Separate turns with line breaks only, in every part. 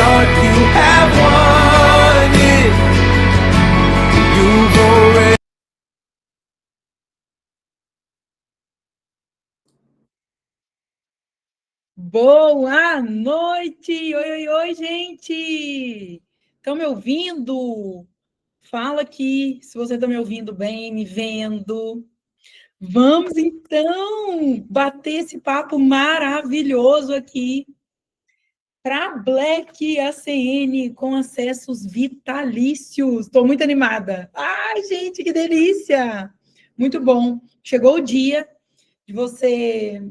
heart, you have won it. You've already.
Boa noite! Oi, oi, oi, gente! Estão me ouvindo? Fala aqui se você está me ouvindo bem, me vendo. Vamos, então, bater esse papo maravilhoso aqui para Black ACN com acessos vitalícios. Estou muito animada. Ai, gente, que delícia! Muito bom. Chegou o dia de você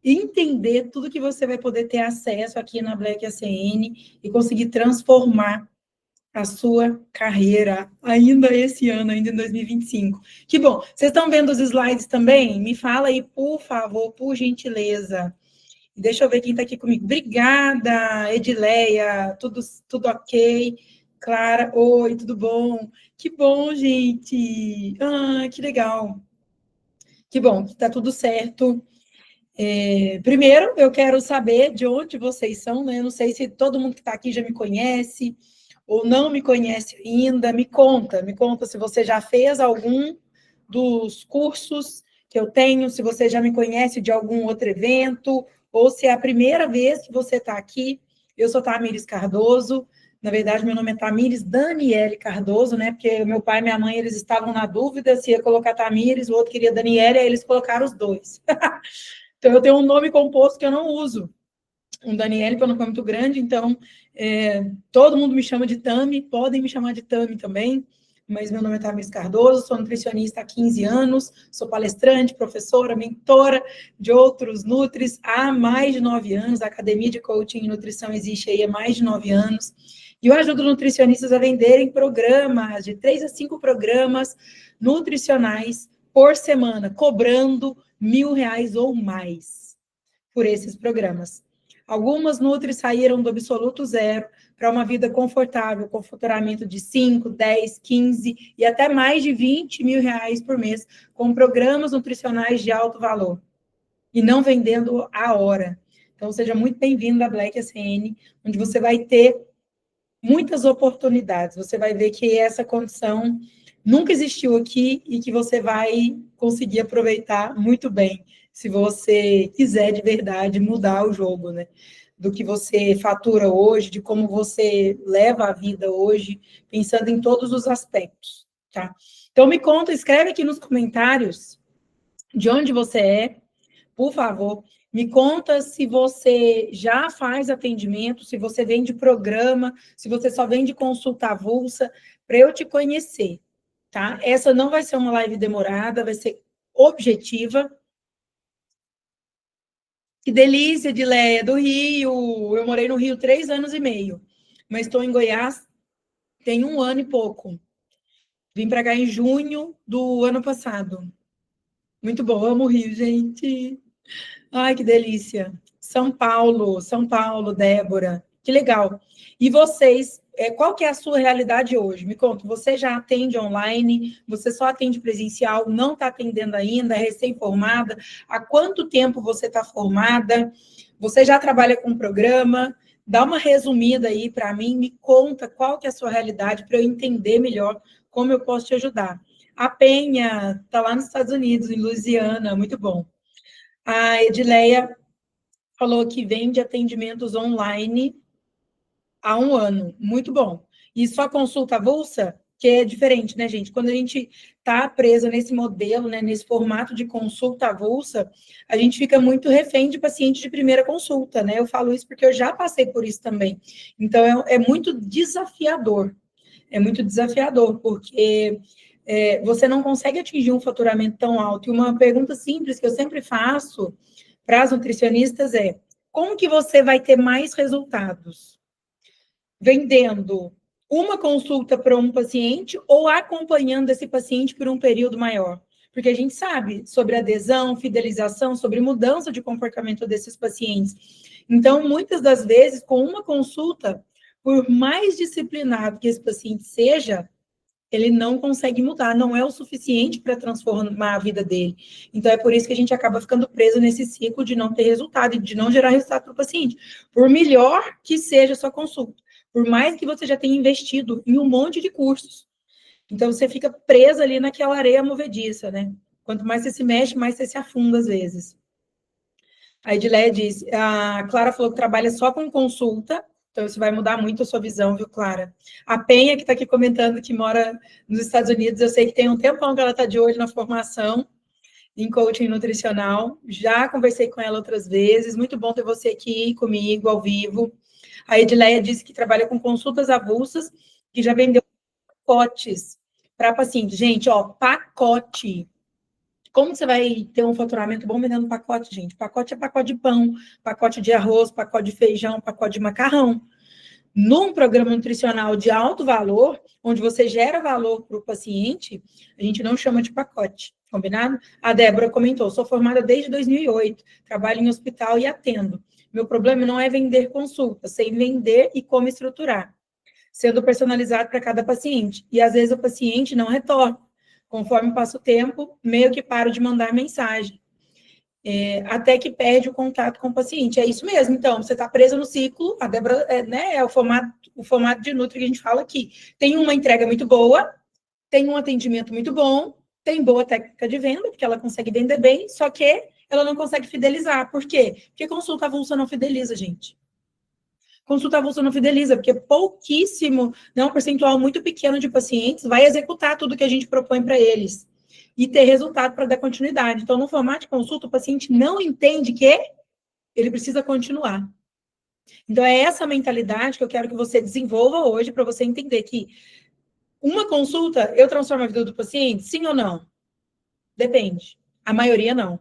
entender tudo que você vai poder ter acesso aqui na Black ACN e conseguir transformar a sua carreira ainda esse ano, ainda em 2025. Que bom. Vocês estão vendo os slides também? Me fala aí, por favor, por gentileza. Deixa eu ver quem está aqui comigo. Obrigada, Edileia. Tudo ok? Clara, oi, tudo bom? Que bom, gente. Ah, que legal. Que bom, está tudo certo. Primeiro, eu quero saber de onde vocês são, né? Eu não sei se todo mundo que está aqui já me conhece ou não me conhece ainda. Me conta se você já fez algum dos cursos que eu tenho, se você já me conhece de algum outro evento, ou se é a primeira vez que você está aqui. Eu sou Tamires Cardoso. Na verdade, meu nome é Tamires Daniele Cardoso, né? Porque meu pai e minha mãe, eles estavam na dúvida se ia colocar Tamires, o outro queria Daniele, aí eles colocaram os dois. Então, eu tenho um nome composto que eu não uso. Um Daniele, para não ficar muito grande, então, todo mundo me chama de Tami, podem me chamar de Tami também, mas meu nome é Tamires Cardoso, sou nutricionista há 15 anos, sou palestrante, professora, mentora de outros nutris há mais de 9 anos, a Academia de Coaching e Nutrição existe aí há mais de 9 anos, e eu ajudo nutricionistas a venderem programas, de 3 a 5 programas nutricionais por semana, cobrando R$ 1.000 ou mais por esses programas. Algumas nutris saíram do absoluto zero para uma vida confortável, com faturamento de 5, 10, 15 e até mais de R$ 20.000 por mês, com programas nutricionais de alto valor e não vendendo a hora. Então, seja muito bem-vindo à Black ACN, onde você vai ter muitas oportunidades. Você vai ver que essa condição nunca existiu aqui e que você vai conseguir aproveitar muito bem, se você quiser de verdade mudar o jogo, né? Do que você fatura hoje, de como você leva a vida hoje, pensando em todos os aspectos, tá? Então, me conta, escreve aqui nos comentários de onde você é, por favor. Me conta se você já faz atendimento, se você vende programa, se você só vende consulta avulsa, para eu te conhecer, tá? Essa não vai ser uma live demorada, vai ser objetiva. Que delícia, Edileia, do Rio. Eu morei no Rio 3 anos e meio, mas estou em Goiás tem 1 ano e pouco. Vim para cá em junho do ano passado. Muito bom, amo o Rio, gente. Ai, que delícia. São Paulo, Débora. Que legal. E vocês, qual que é a sua realidade hoje? Me conta, você já atende online? Você só atende presencial? Não está atendendo ainda? É recém-formada? Há quanto tempo você está formada? Você já trabalha com programa? Dá uma resumida aí para mim, me conta qual que é a sua realidade para eu entender melhor como eu posso te ajudar. A Penha está lá nos Estados Unidos, em Louisiana, muito bom. A Edileia falou que vende atendimentos online há 1 ano. Muito bom. E só consulta avulsa, que é diferente, né, gente? Quando a gente está presa nesse modelo, né, nesse formato de consulta avulsa, a gente fica muito refém de paciente de primeira consulta, né? Eu falo isso porque eu já passei por isso também. Então, é muito desafiador. É muito desafiador, porque você não consegue atingir um faturamento tão alto. E uma pergunta simples que eu sempre faço para as nutricionistas é: como que você vai ter mais resultados? Vendendo uma consulta para um paciente ou acompanhando esse paciente por um período maior? Porque a gente sabe sobre adesão, fidelização, sobre mudança de comportamento desses pacientes. Então, muitas das vezes, com uma consulta, por mais disciplinado que esse paciente seja, ele não consegue mudar, não é o suficiente para transformar a vida dele. Então, é por isso que a gente acaba ficando preso nesse ciclo de não ter resultado e de não gerar resultado para o paciente. Por melhor que seja a sua consulta, por mais que você já tenha investido em um monte de cursos. Então, você fica preso ali naquela areia movediça, né? Quanto mais você se mexe, mais você se afunda às vezes. A Edileia diz, a Clara falou que trabalha só com consulta, então isso vai mudar muito a sua visão, viu, Clara? A Penha, que está aqui comentando que mora nos Estados Unidos, eu sei que tem um tempão que ela está de olho na formação em coaching nutricional, já conversei com ela outras vezes, muito bom ter você aqui comigo, ao vivo. A Edileia disse que trabalha com consultas avulsas, que já vendeu pacotes para paciente. Gente, ó, pacote. Como você vai ter um faturamento bom vendendo pacote, gente? Pacote é pacote de pão, pacote de arroz, pacote de feijão, pacote de macarrão. Num programa nutricional de alto valor, onde você gera valor para o paciente, a gente não chama de pacote, combinado? A Débora comentou, sou formada desde 2008, trabalho em hospital e atendo. Meu problema não é vender consulta, sei vender e como estruturar, sendo personalizado para cada paciente. E às vezes o paciente não retorna. Conforme passa o tempo, meio que paro de mandar mensagem. Até que perde o contato com o paciente. É isso mesmo. Então, você está presa no ciclo. A Débora, né, é o formato de Nutri que a gente fala aqui. Tem uma entrega muito boa, tem um atendimento muito bom, tem boa técnica de venda, porque ela consegue vender bem, só que ela não consegue fidelizar. Por quê? Porque consulta avulsa não fideliza, gente. Consulta avulsa não fideliza, porque pouquíssimo, né, um percentual muito pequeno de pacientes vai executar tudo que a gente propõe para eles e ter resultado para dar continuidade. Então, no formato de consulta, o paciente não entende que ele precisa continuar. Então, é essa mentalidade que eu quero que você desenvolva hoje para você entender que uma consulta, eu transformo a vida do paciente? Sim ou não? Depende. A maioria não.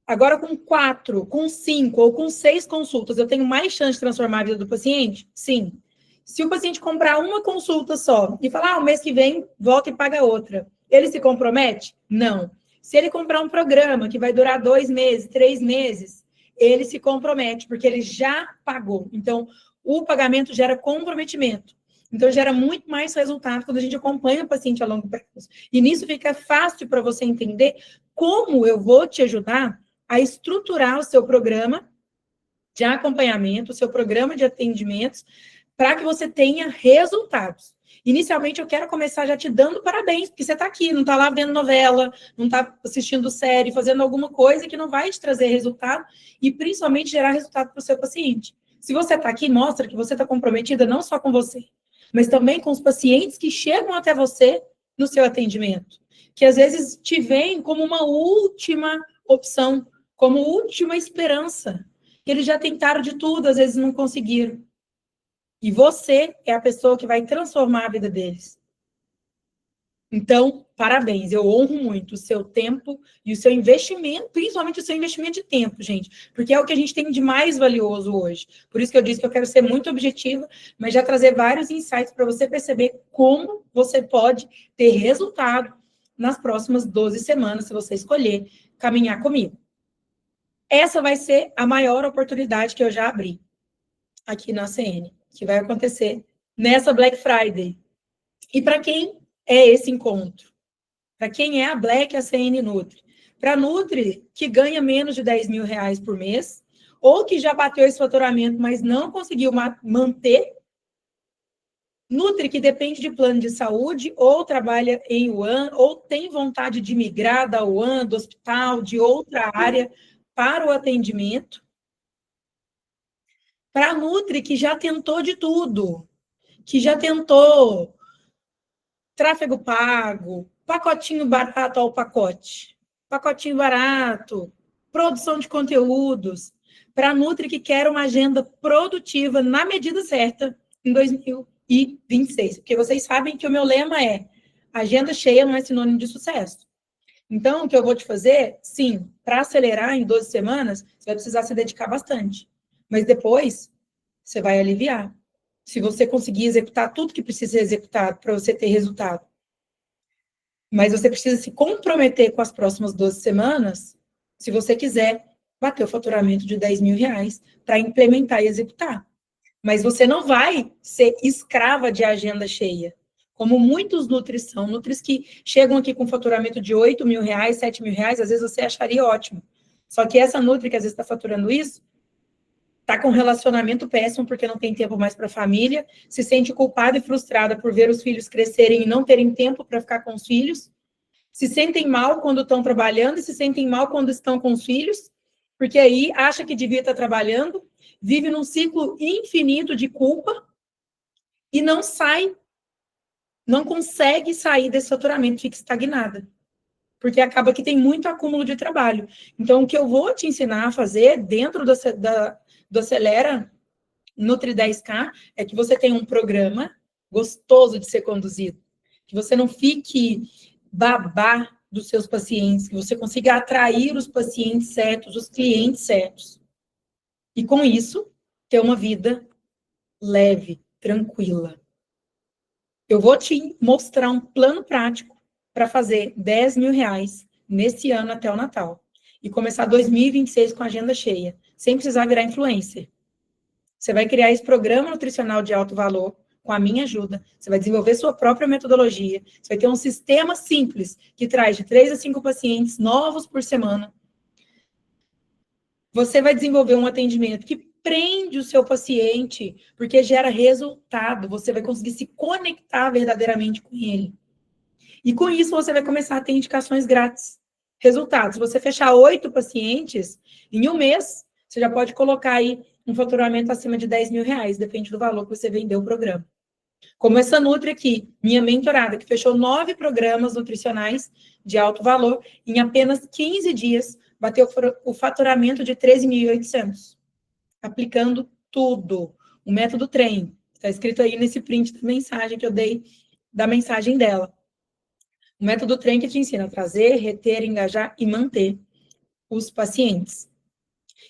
Agora, com 4, com 5 ou com 6 consultas, eu tenho mais chance de transformar a vida do paciente? Sim. Se o paciente comprar uma consulta só e falar, o mês que vem, volta e paga outra, ele se compromete? Não. Se ele comprar um programa que vai durar 2 meses, 3 meses, ele se compromete, porque ele já pagou. Então, o pagamento gera comprometimento. Então, gera muito mais resultado quando a gente acompanha o paciente a longo prazo. E nisso fica fácil para você entender como eu vou te ajudar a estruturar o seu programa de acompanhamento, o seu programa de atendimentos, para que você tenha resultados. Inicialmente, eu quero começar já te dando parabéns, porque você está aqui, não está lá vendo novela, não está assistindo série, fazendo alguma coisa que não vai te trazer resultado e, principalmente, gerar resultado para o seu paciente. Se você está aqui, mostra que você está comprometida não só com você, mas também com os pacientes que chegam até você no seu atendimento, que às vezes te veem como uma última opção, como última esperança. Eles já tentaram de tudo, às vezes não conseguiram. E você é a pessoa que vai transformar a vida deles. Então, parabéns, eu honro muito o seu tempo e o seu investimento, principalmente o seu investimento de tempo, gente, porque é o que a gente tem de mais valioso hoje. Por isso que eu disse que eu quero ser muito objetiva, mas já trazer vários insights para você perceber como você pode ter resultado nas próximas 12 semanas, se você escolher caminhar comigo. Essa vai ser a maior oportunidade que eu já abri aqui na ACN, que vai acontecer nessa Black Friday. E para quem é esse encontro? Para quem é a Black ACN Nutri? Para Nutri, que ganha menos de 10 mil reais por mês, ou que já bateu esse faturamento, mas não conseguiu manter. Nutri, que depende de plano de saúde, ou trabalha em UAN, ou tem vontade de migrar da UAN, do hospital, de outra área, para o atendimento. Para a Nutri, que já tentou de tudo, que já tentou tráfego pago, pacotinho barato ao pacote, pacotinho barato, produção de conteúdos, para a Nutri que quer uma agenda produtiva na medida certa em 2026. Porque vocês sabem que o meu lema é agenda cheia não é sinônimo de sucesso. Então, o que eu vou te fazer, sim, para acelerar em 12 semanas, você vai precisar se dedicar bastante. Mas depois, você vai aliviar. Se você conseguir executar tudo que precisa ser executado para você ter resultado. Mas você precisa se comprometer com as próximas 12 semanas, se você quiser bater o faturamento de 10 mil reais para implementar e executar. Mas você não vai ser escrava de agenda cheia. como muitos nutris são, nutris que chegam aqui com faturamento de R$8 mil, R$7 mil, às vezes você acharia ótimo. Só que essa nutri que às vezes está faturando isso, está com um relacionamento péssimo porque não tem tempo mais para a família, se sente culpada e frustrada por ver os filhos crescerem e não terem tempo para ficar com os filhos, se sentem mal quando estão trabalhando e se sentem mal quando estão com os filhos, porque aí acha que devia estar trabalhando, vive num ciclo infinito de culpa e não consegue sair desse faturamento, fica estagnada. Porque acaba que tem muito acúmulo de trabalho. Então, o que eu vou te ensinar a fazer dentro do Acelera Nutri 10K é que você tenha um programa gostoso de ser conduzido, que você não fique babá dos seus pacientes, que você consiga atrair os pacientes certos, os clientes certos. E com isso, ter uma vida leve, tranquila. Eu vou te mostrar um plano prático para fazer R$10 mil nesse ano até o Natal. E começar 2026 com a agenda cheia, sem precisar virar influencer. Você vai criar esse programa nutricional de alto valor com a minha ajuda. Você vai desenvolver sua própria metodologia. Você vai ter um sistema simples que traz de 3 a 5 pacientes novos por semana. Você vai desenvolver um atendimento que prende o seu paciente, porque gera resultado. Você vai conseguir se conectar verdadeiramente com ele. E com isso, você vai começar a ter indicações grátis. Resultados, se você fechar 8 pacientes, em um mês, você já pode colocar aí um faturamento acima de R$10 mil, depende do valor que você vendeu o programa. Como essa Nutri aqui, minha mentorada, que fechou 9 programas nutricionais de alto valor, em apenas 15 dias, bateu o faturamento de 13.800. Aplicando tudo. O método TREIN, está escrito aí nesse print da mensagem que eu dei, da mensagem dela. O método TREIN que te ensina a trazer, reter, engajar e manter os pacientes.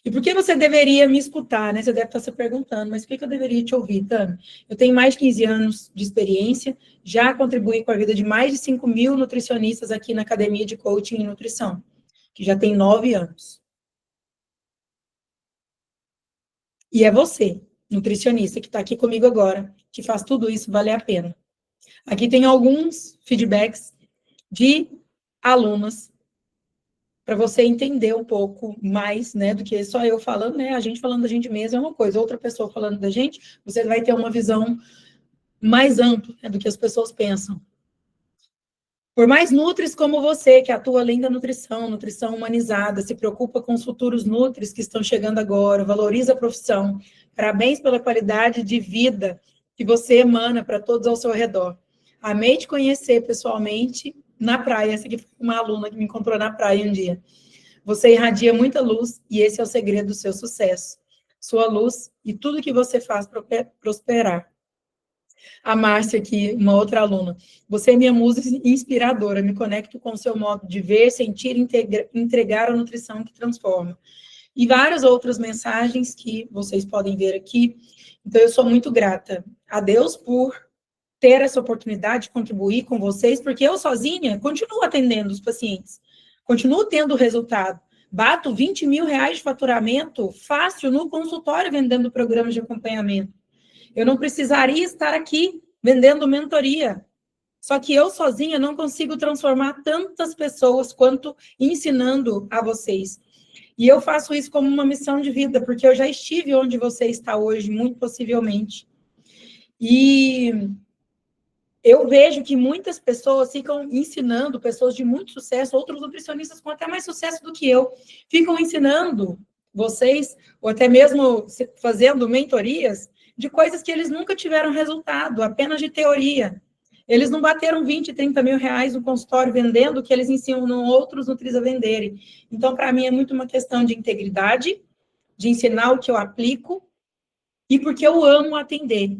E por que você deveria me escutar, né? Você deve estar se perguntando, mas por que eu deveria te ouvir, Tami? Eu tenho mais de 15 anos de experiência, já contribuí com a vida de mais de 5 mil nutricionistas aqui na Academia de Coaching e Nutrição, que já tem 9 anos. E é você, nutricionista, que está aqui comigo agora, que faz tudo isso valer a pena. Aqui tem alguns feedbacks de alunas, para você entender um pouco mais, né, do que só eu falando, né, a gente falando da gente mesmo é uma coisa, outra pessoa falando da gente, você vai ter uma visão mais ampla, né, do que as pessoas pensam. Por mais nutris como você, que atua além da nutrição humanizada, se preocupa com os futuros nutris que estão chegando agora, valoriza a profissão, parabéns pela qualidade de vida que você emana para todos ao seu redor. Amei te conhecer pessoalmente na praia. Essa aqui foi uma aluna que me encontrou na praia um dia. Você irradia muita luz e esse é o segredo do seu sucesso. Sua luz e tudo que você faz prosperar. A Márcia aqui, uma outra aluna. Você é minha musa inspiradora. Me conecto com o seu modo de ver, sentir e entregar a nutrição que transforma. E várias outras mensagens que vocês podem ver aqui. Então, eu sou muito grata a Deus por ter essa oportunidade de contribuir com vocês, porque eu sozinha continuo atendendo os pacientes, continuo tendo resultado, bato R$20 mil de faturamento fácil no consultório vendendo programas de acompanhamento. Eu não precisaria estar aqui vendendo mentoria, só que eu sozinha não consigo transformar tantas pessoas quanto ensinando a vocês. E eu faço isso como uma missão de vida, porque eu já estive onde você está hoje, muito possivelmente. E eu vejo que muitas pessoas ficam ensinando, pessoas de muito sucesso, outros nutricionistas com até mais sucesso do que eu, ficam ensinando vocês, ou até mesmo fazendo mentorias, de coisas que eles nunca tiveram resultado, apenas de teoria. Eles não bateram 20, 30 mil no consultório vendendo o que eles ensinam outros nutris a venderem. Então, para mim, é muito uma questão de integridade, de ensinar o que eu aplico, e porque eu amo atender.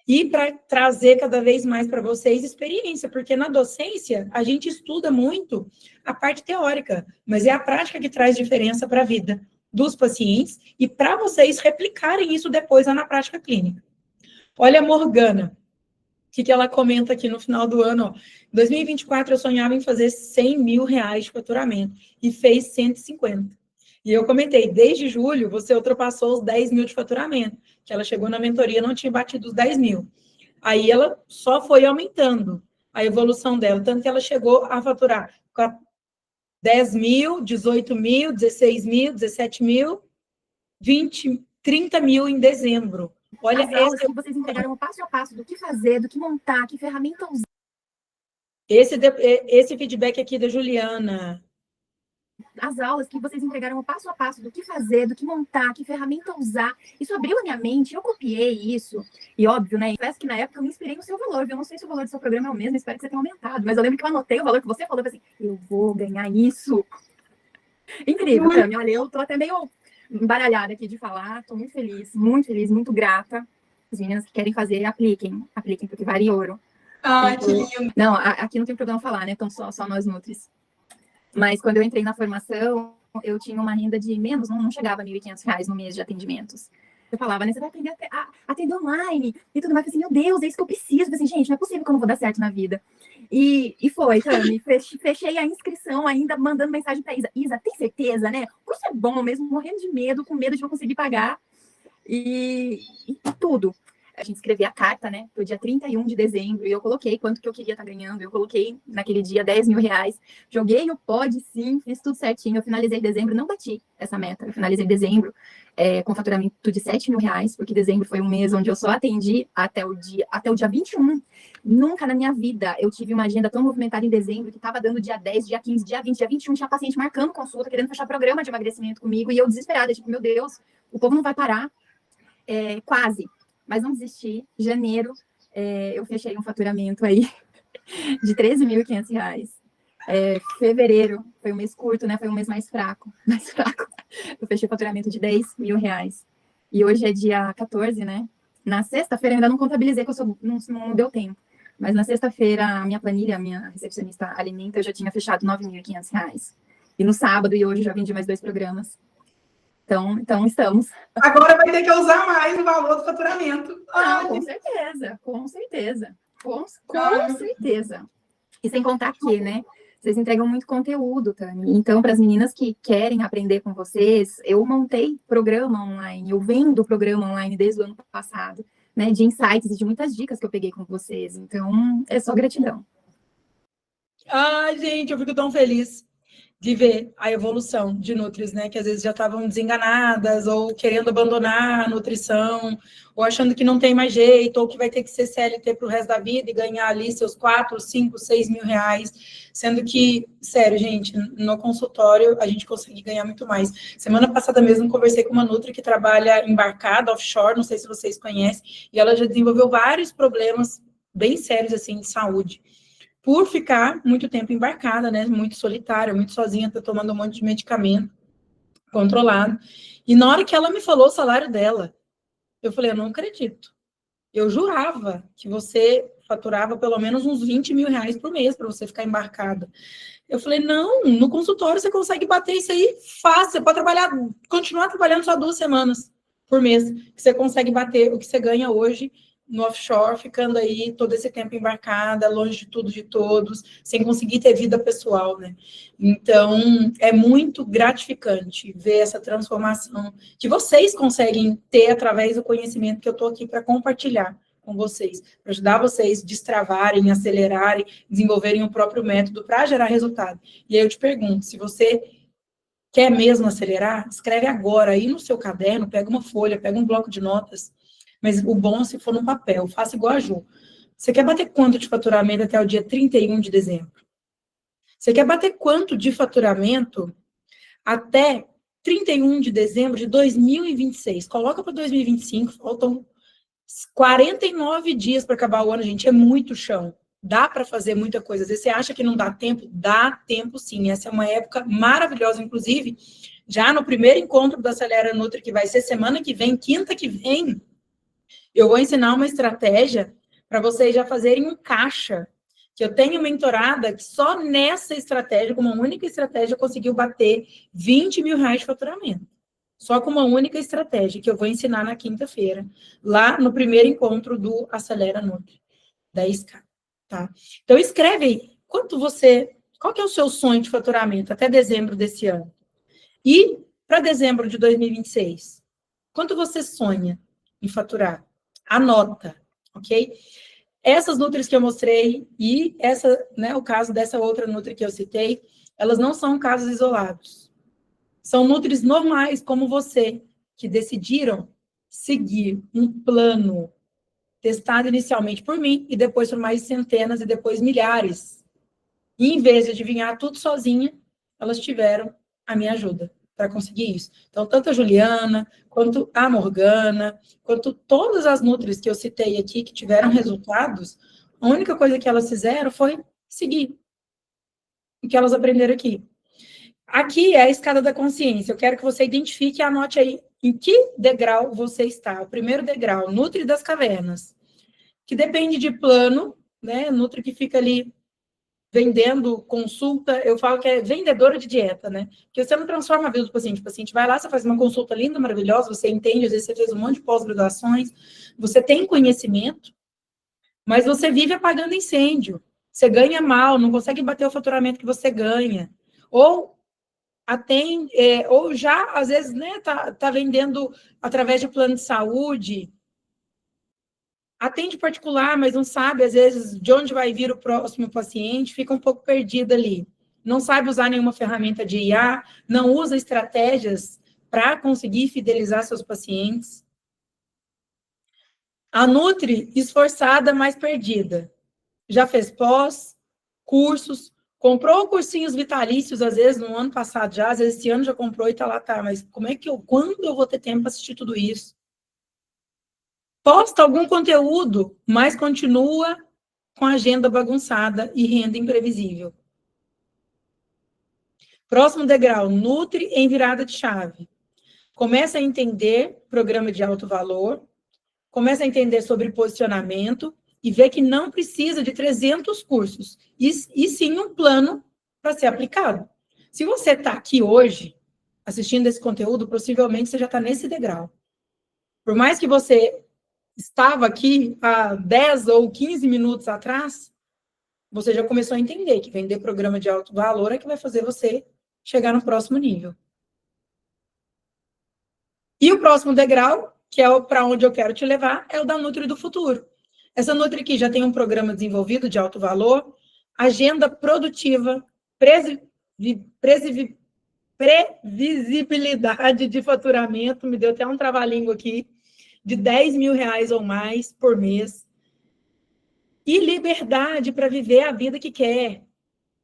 E para trazer cada vez mais para vocês experiência, porque na docência a gente estuda muito a parte teórica, mas é a prática que traz diferença para a vida dos pacientes e para vocês replicarem isso depois lá na prática clínica. Olha a Morgana, o que ela comenta aqui no final do ano. Ó. Em 2024 eu sonhava em fazer R$100 mil de faturamento e fez 150. E eu comentei, desde julho você ultrapassou os 10 mil de faturamento, que ela chegou na mentoria e não tinha batido os 10 mil. Aí ela só foi aumentando a evolução dela, tanto que ela chegou a faturar 10 mil, 18 mil, 16 mil, 17 mil, 20, 30 mil em dezembro. Olha,
as aulas que vocês entregaram o passo a passo do que fazer, do que montar, que ferramenta usar.
Esse feedback aqui da Juliana.
As aulas que vocês entregaram o passo a passo do que fazer, do que montar, que ferramenta usar. Isso abriu a minha mente, eu copiei isso. E óbvio, né? Parece que na época eu me inspirei no seu valor. Eu não sei se o valor do seu programa é o mesmo, espero que você tenha aumentado. Mas eu lembro que eu anotei o valor que você falou, assim, eu vou ganhar isso. Incrível, Tami. Olha, eu tô até meio embaralhada aqui de falar. Tô muito feliz, muito grata. As meninas que querem fazer, apliquem, porque vale ouro.
Ai, que lindo.
Não, aqui não tem problema falar, né? Então só nós nutris. Mas quando eu entrei na formação, eu tinha uma renda de menos, não chegava a R$ 1.500 no mês de atendimentos. Eu falava, né, você vai aprender a atender online e tudo mais. Eu falei assim, meu Deus, é isso que eu preciso. Eu falei assim, gente, não é possível que eu não vou dar certo na vida. E foi, Tami, fechei a inscrição ainda, mandando mensagem para Isa. Isa, tem certeza, né? O curso é bom mesmo, morrendo de medo, com medo de não conseguir pagar. E tudo. A gente escrevia a carta, né, pro dia 31 de dezembro, e eu coloquei quanto que eu queria estar ganhando, eu coloquei naquele dia R$ 10.000, joguei o pod, sim, fiz tudo certinho, eu finalizei dezembro, não bati essa meta, eu finalizei dezembro com faturamento de R$ 7.000, porque dezembro foi um mês onde eu só atendi até o dia 21, nunca na minha vida eu tive uma agenda tão movimentada em dezembro, que estava dando dia 10, dia 15, dia 20, dia 21, tinha paciente marcando consulta, querendo fechar programa de emagrecimento comigo, e eu desesperada, tipo, meu Deus, o povo não vai parar, quase. Mas não desisti. Janeiro, eu fechei um faturamento aí de R$ 13.500. Fevereiro, foi um mês curto, né? Foi um mês mais fraco. Eu fechei o faturamento de R$ 10.000. E hoje é dia 14, né? Na sexta-feira, eu ainda não contabilizei, que não deu tempo. Mas na sexta-feira, a minha planilha, a minha recepcionista alimenta, eu já tinha fechado R$ 9.500. E no sábado e hoje eu já vendi mais 2 programas. Então estamos.
Agora vai ter que usar mais o valor do faturamento.
Ah, com certeza. Com certeza. E sem contar que, né? Vocês entregam muito conteúdo, Tami. Então, para as meninas que querem aprender com vocês, eu montei programa online, eu vendo programa online desde o ano passado, né? De insights e de muitas dicas que eu peguei com vocês. Então, é só gratidão.
Ai, gente, eu fico tão feliz de ver a evolução de nutris, né? Que às vezes já estavam desenganadas, ou querendo abandonar a nutrição, ou achando que não tem mais jeito, ou que vai ter que ser CLT para o resto da vida e ganhar ali seus 4, 5, 6 mil reais. Sendo que, sério, gente, no consultório a gente consegue ganhar muito mais. Semana passada mesmo conversei com uma nutri que trabalha embarcada, offshore, não sei se vocês conhecem, e ela já desenvolveu vários problemas bem sérios, assim, de saúde, por ficar muito tempo embarcada, né? Muito solitária, muito sozinha, tá tomando um monte de medicamento controlado. E na hora que ela me falou o salário dela, eu falei, eu não acredito. Eu jurava que você faturava pelo menos uns 20 mil reais por mês para você ficar embarcada. Eu falei, não, no consultório você consegue bater isso aí fácil, você pode continuar trabalhando só 2 semanas por mês, que você consegue bater o que você ganha hoje no offshore, ficando aí todo esse tempo embarcada, longe de tudo, de todos, sem conseguir ter vida pessoal, né? Então, é muito gratificante ver essa transformação que vocês conseguem ter através do conhecimento que eu estou aqui para compartilhar com vocês, para ajudar vocês a destravarem, acelerarem, desenvolverem o próprio método para gerar resultado. E aí eu te pergunto, se você quer mesmo acelerar, escreve agora aí no seu caderno, pega uma folha, pega um bloco de notas, mas o bom é se for no papel, faça igual a Ju. Você quer bater quanto de faturamento até o dia 31 de dezembro? Você quer bater quanto de faturamento até 31 de dezembro de 2026? Coloca para 2025, faltam 49 dias para acabar o ano, gente, é muito chão. Dá para fazer muita coisa. Às vezes você acha que não dá tempo? Dá tempo sim. Essa é uma época maravilhosa, inclusive, já no primeiro encontro da Acelera Nutri, que vai ser semana que vem, quinta que vem, eu vou ensinar uma estratégia para vocês já fazerem um caixa, que eu tenho mentorada que só nessa estratégia, com uma única estratégia, conseguiu bater 20 mil reais de faturamento. Só com uma única estratégia, que eu vou ensinar na quinta-feira, lá no primeiro encontro do Acelera Nutri, da SK, tá? Então, escreve aí, qual que é o seu sonho de faturamento até dezembro desse ano? E para dezembro de 2026, quanto você sonha em faturar? Anota. ok? Essas nutris que eu mostrei e o caso dessa outra nutri que eu citei, elas não são casos isolados. São nutris normais, como você, que decidiram seguir um plano testado inicialmente por mim e depois por mais centenas e depois milhares. E em vez de adivinhar tudo sozinha, elas tiveram a minha ajuda para conseguir isso. Então, tanto a Juliana, quanto a Morgana, quanto todas as nutris que eu citei aqui que tiveram resultados, a única coisa que elas fizeram foi seguir o que elas aprenderam aqui. Aqui é a escada da consciência. Eu quero que você identifique e anote aí em que degrau você está. O primeiro degrau, Nutri das Cavernas, que depende de plano, né? Nutri que fica ali vendendo consulta, eu falo que é vendedora de dieta, né? Porque você não transforma a vida do paciente. O paciente vai lá, você faz uma consulta linda, maravilhosa, você entende, às vezes você fez um monte de pós-graduações, você tem conhecimento, mas você vive apagando incêndio. Você ganha mal, não consegue bater o faturamento que você ganha. Ou ou já, às vezes, né, tá vendendo através de plano de saúde, atende particular, mas não sabe, às vezes, de onde vai vir o próximo paciente, fica um pouco perdido ali. Não sabe usar nenhuma ferramenta de IA, não usa estratégias para conseguir fidelizar seus pacientes. A Nutri, esforçada, mas perdida. Já fez pós, cursos, comprou cursinhos vitalícios, às vezes, no ano passado já, às vezes esse ano já comprou e tá lá, tá, mas quando eu vou ter tempo para assistir tudo isso? Posta algum conteúdo, mas continua com a agenda bagunçada e renda imprevisível. Próximo degrau, Nutri em virada de chave. Começa a entender programa de alto valor, começa a entender sobre posicionamento e vê que não precisa de 300 cursos, e sim um plano para ser aplicado. Se você está aqui hoje, assistindo esse conteúdo, possivelmente você já está nesse degrau. Por mais que você estava aqui há 10 ou 15 minutos atrás, você já começou a entender que vender programa de alto valor é que vai fazer você chegar no próximo nível. E o próximo degrau, que é para onde eu quero te levar, é o da Nutri do futuro. Essa Nutri aqui já tem um programa desenvolvido de alto valor, agenda produtiva, previsibilidade de faturamento, me deu até um trava-língua aqui, de R$10 mil ou mais por mês, e liberdade para viver a vida que quer.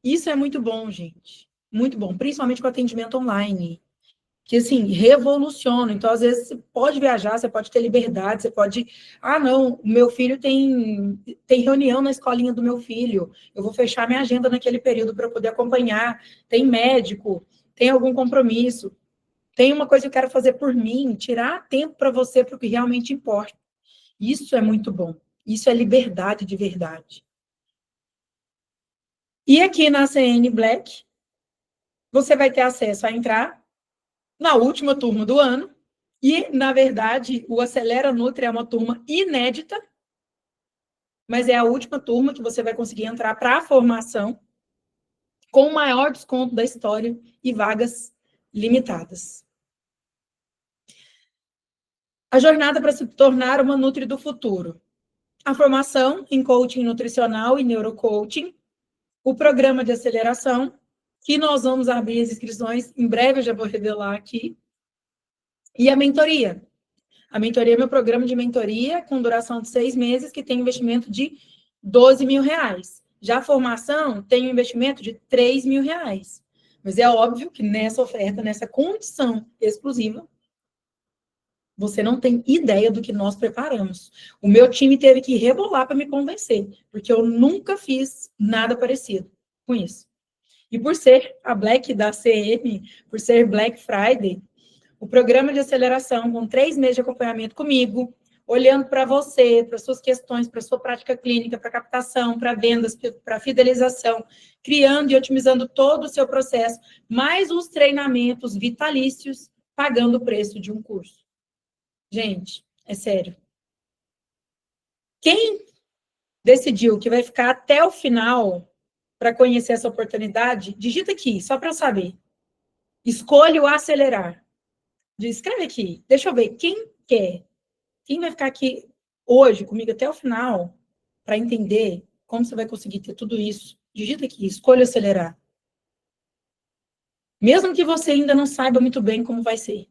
Isso é muito bom, gente. Muito bom, principalmente com atendimento online. Que, assim, revoluciona. Então, às vezes, você pode viajar, você pode ter liberdade, você pode... Ah, não, o meu filho tem reunião na escolinha do meu filho, eu vou fechar minha agenda naquele período para poder acompanhar. Tem médico, tem algum compromisso, tem uma coisa que eu quero fazer por mim, tirar tempo para você, para o que realmente importa. Isso é muito bom. Isso é liberdade de verdade. E aqui na CN Black, você vai ter acesso a entrar na última turma do ano, e, na verdade, o Acelera Nutri é uma turma inédita, mas é a última turma que você vai conseguir entrar para a formação com o maior desconto da história e vagas limitadas. A jornada para se tornar uma Nutri do futuro. A formação em coaching nutricional e neurocoaching, o programa de aceleração, que nós vamos abrir as inscrições, em breve eu já vou revelar aqui, e a mentoria. A mentoria é meu programa de mentoria com duração de 6 meses, que tem investimento de R$12 mil. Já a formação tem um investimento de R$3 mil. Mas é óbvio que nessa oferta, nessa condição exclusiva, você não tem ideia do que nós preparamos. O meu time teve que rebolar para me convencer, porque eu nunca fiz nada parecido com isso. E por ser a Black da CM, por ser Black Friday, o programa de aceleração com 3 meses de acompanhamento comigo, olhando para você, para suas questões, para sua prática clínica, para captação, para vendas, para fidelização, criando e otimizando todo o seu processo, mais os treinamentos vitalícios, pagando o preço de um curso. Gente, é sério. Quem decidiu que vai ficar até o final para conhecer essa oportunidade, digita aqui, só para eu saber. Escolha o acelerar. Escreve aqui, deixa eu ver, quem quer? Quem vai ficar aqui hoje, comigo até o final, para entender como você vai conseguir ter tudo isso, digita aqui, escolha acelerar. Mesmo que você ainda não saiba muito bem como vai ser.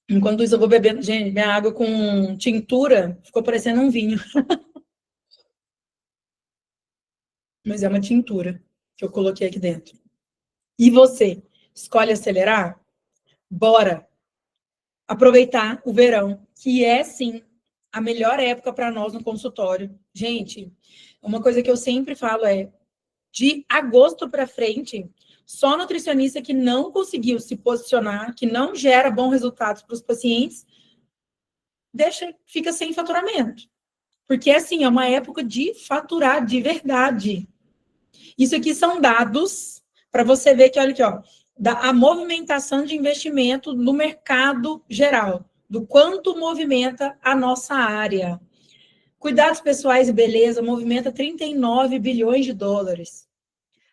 Enquanto isso, eu vou bebendo, gente, minha água com tintura ficou parecendo um vinho. Mas é uma tintura que eu coloquei aqui dentro. E você, escolhe acelerar? Bora aproveitar o verão, que é, sim, a melhor época para nós no consultório. Gente, uma coisa que eu sempre falo é, de agosto para frente, só nutricionista que não conseguiu se posicionar, que não gera bons resultados para os pacientes, fica sem faturamento. Porque, assim, é uma época de faturar de verdade. Isso aqui são dados para você ver que, olha aqui, ó, a movimentação de investimento no mercado geral, do quanto movimenta a nossa área. Cuidados pessoais e beleza movimenta 39 bilhões de dólares.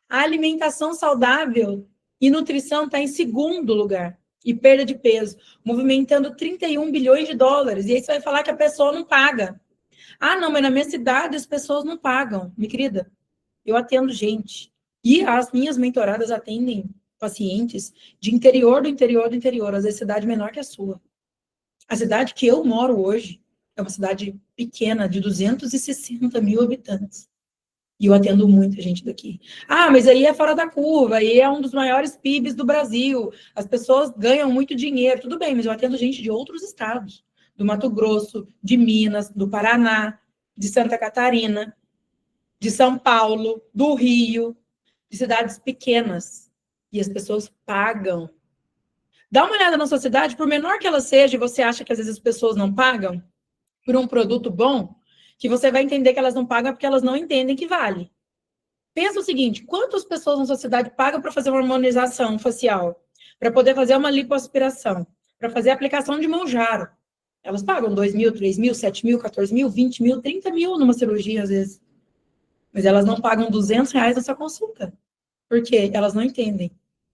A alimentação saudável e nutrição está em segundo lugar. E perda de peso, movimentando 31 bilhões de dólares. E aí você vai falar que a pessoa não paga. Ah, não, mas na minha cidade as pessoas não pagam. Minha querida, eu atendo gente. E as minhas mentoradas atendem pacientes de interior do interior do interior, às vezes cidade menor que a sua. A cidade que eu moro hoje é uma cidade pequena, de 260 mil habitantes. E eu atendo muita gente daqui. Ah, mas aí é fora da curva, aí é um dos maiores PIBs do Brasil, as pessoas ganham muito dinheiro, tudo bem, mas eu atendo gente de outros estados, do Mato Grosso, de Minas, do Paraná, de Santa Catarina, de São Paulo, do Rio, de cidades pequenas. E as pessoas pagam. Dá uma olhada na sua cidade, por menor que ela seja, e você acha que às vezes as pessoas não pagam por um produto bom, que você vai entender que elas não pagam porque elas não entendem que vale. Pensa o seguinte, quantas pessoas na sua cidade pagam para fazer uma harmonização facial? Para poder fazer uma lipoaspiração? Para fazer a aplicação de Mounjaro? Elas pagam 2 mil, 3 mil, 7 mil, 14 mil, 20 mil, 30 mil numa cirurgia, às vezes. Mas elas não pagam 200 reais na sua consulta. Por quê? Elas não entendem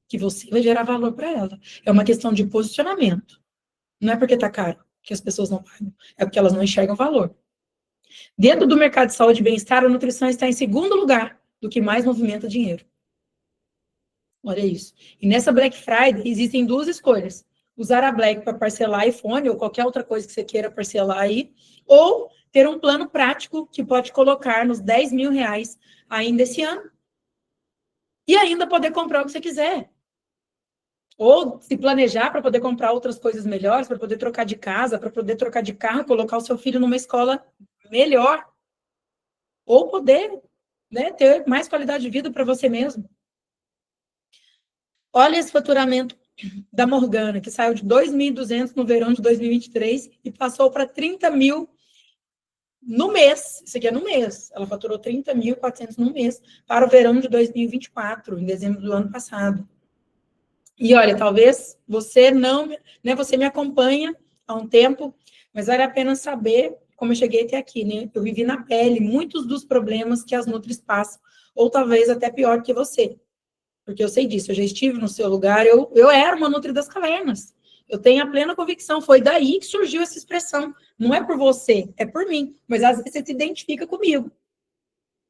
que você vai gerar valor para ela. É uma questão de posicionamento. Não é porque está caro que as pessoas não pagam. É porque elas não enxergam valor. Dentro do mercado de saúde e bem-estar, a nutrição está em segundo lugar do que mais movimenta dinheiro. Olha isso. E nessa Black Friday, existem duas escolhas. Usar a Black para parcelar iPhone ou qualquer outra coisa que você queira parcelar aí, ou ter um plano prático que pode colocar nos 10 mil reais ainda esse ano. E ainda poder comprar o que você quiser. Ou se planejar para poder comprar outras coisas melhores, para poder trocar de casa, para poder trocar de carro, colocar o seu filho numa escola melhor. Ou poder, né, ter mais qualidade de vida para você mesmo. Olha esse faturamento da Morgana, que saiu de 2.200 no verão de 2023 e passou para 30 mil no mês. Isso aqui é no mês. Ela faturou 30.400 no mês para o verão de 2024, em dezembro do ano passado. E olha, talvez você não, né, você me acompanha há um tempo, mas vale a pena saber como eu cheguei até aqui, né? Eu vivi na pele muitos dos problemas que as nutris passam, ou talvez até pior que você. Porque eu sei disso, eu já estive no seu lugar, eu era uma nutri das cavernas. Eu tenho a plena convicção, foi daí que surgiu essa expressão. Não é por você, é por mim. Mas às vezes você se identifica comigo.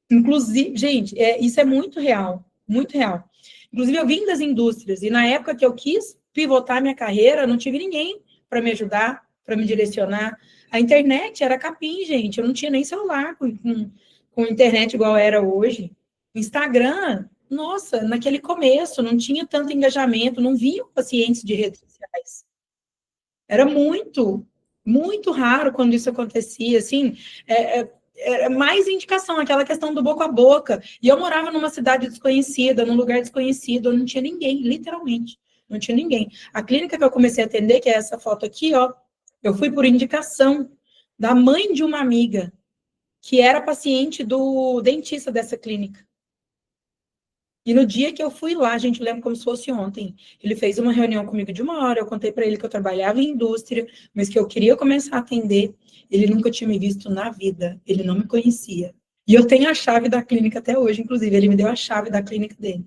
Inclusive, gente, isso é muito real, muito real. Inclusive, eu vim das indústrias, e na época que eu quis pivotar minha carreira, não tive ninguém para me ajudar, para me direcionar. A internet era capim, gente, eu não tinha nem celular com internet igual era hoje. Instagram, nossa, naquele começo, não tinha tanto engajamento, não vinham pacientes de redes sociais. Era muito, muito raro quando isso acontecia, assim, era mais indicação, aquela questão do boca a boca. E eu morava numa cidade desconhecida, num lugar desconhecido, não tinha ninguém, literalmente, não tinha ninguém. A clínica que eu comecei a atender, que é essa foto aqui, ó, eu fui por indicação da mãe de uma amiga, que era paciente do dentista dessa clínica. E no dia que eu fui lá, gente, eu lembro como se fosse ontem, ele fez uma reunião comigo de 1 hora, eu contei para ele que eu trabalhava em indústria, mas que eu queria começar a atender, ele nunca tinha me visto na vida, ele não me conhecia. E eu tenho a chave da clínica até hoje, inclusive, ele me deu a chave da clínica dele.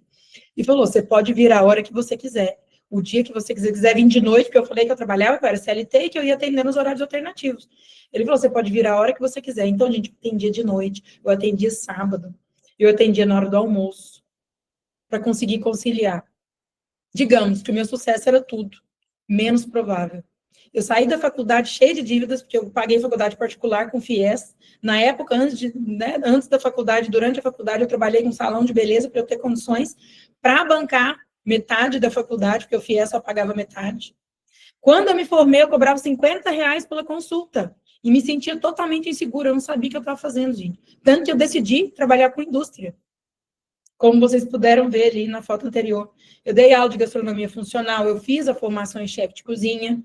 E falou, você pode vir a hora que você quiser. o dia que você quiser vir de noite, porque eu falei que eu trabalhava, que eu era CLT e que eu ia atender nos horários alternativos. Ele falou, você pode vir a hora que você quiser. Então, gente, eu atendia de noite, eu atendia sábado, eu atendia na hora do almoço, para conseguir conciliar. Digamos que o meu sucesso era tudo, menos provável. Eu saí da faculdade cheia de dívidas, porque eu paguei faculdade particular com FIES. Na época, antes da faculdade, durante a faculdade, eu trabalhei com um salão de beleza para eu ter condições para bancar metade da faculdade, porque o FIES só pagava metade. Quando eu me formei, eu cobrava R$50 pela consulta. E me sentia totalmente insegura, eu não sabia o que eu estava fazendo, gente. Tanto que eu decidi trabalhar com indústria. Como vocês puderam ver ali na foto anterior. Eu dei aula de gastronomia funcional, eu fiz a formação em chefe de cozinha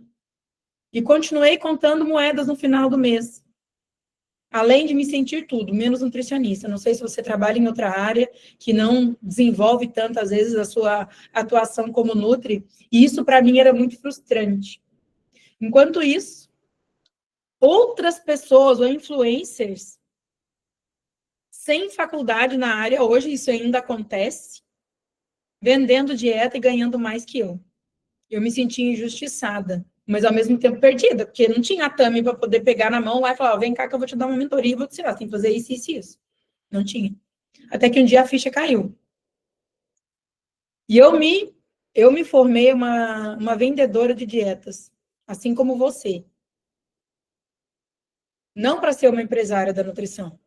e continuei contando moedas no final do mês. Além de me sentir tudo, menos nutricionista. Não sei se você trabalha em outra área que não desenvolve tantas vezes a sua atuação como nutri, e isso para mim era muito frustrante. Enquanto isso, outras pessoas ou influencers sem faculdade na área, hoje isso ainda acontece, vendendo dieta e ganhando mais que eu. Eu me sentia injustiçada, mas ao mesmo tempo perdida, porque não tinha a Tami para poder pegar na mão lá e falar, vem cá que eu vou te dar uma mentoria e vou te ensinar, você tem que fazer isso, isso e isso. Não tinha. Até que um dia a ficha caiu. E eu me formei uma vendedora de dietas, assim como você. Não para ser uma empresária da nutrição.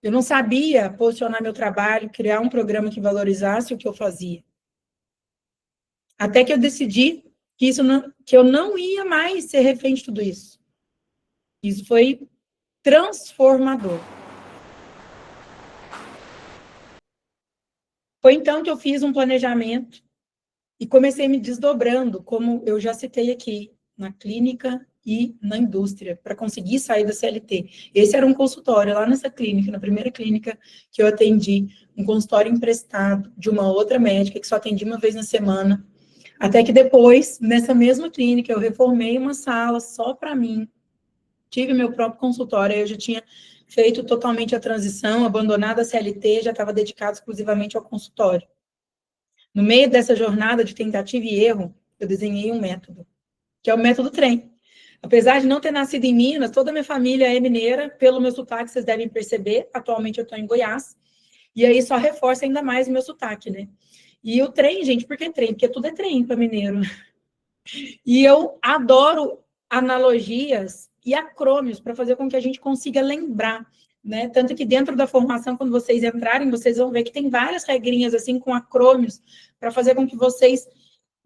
Eu não sabia posicionar meu trabalho, criar um programa que valorizasse o que eu fazia. Até que eu decidi que eu não ia mais ser refém de tudo isso. Isso foi transformador. Foi então que eu fiz um planejamento e comecei me desdobrando, como eu já citei aqui, na clínica e na indústria, para conseguir sair da CLT. Esse era um consultório lá nessa clínica, na primeira clínica que eu atendi, um consultório emprestado de uma outra médica que só atendia uma vez na semana. Até que depois, nessa mesma clínica, eu reformei uma sala só para mim. Tive meu próprio consultório, eu já tinha feito totalmente a transição, abandonado a CLT, já estava dedicado exclusivamente ao consultório. No meio dessa jornada de tentativa e erro, eu desenhei um método, que é o método TREM. Apesar de não ter nascido em Minas, toda a minha família é mineira, pelo meu sotaque, vocês devem perceber, atualmente eu estou em Goiás, e aí só reforça ainda mais o meu sotaque, né? E o trem, gente, por que trem? Porque tudo é trem para mineiro. E eu adoro analogias e acrônios para fazer com que a gente consiga lembrar, né? Tanto que dentro da formação, quando vocês entrarem, vocês vão ver que tem várias regrinhas assim com acrônios para fazer com que vocês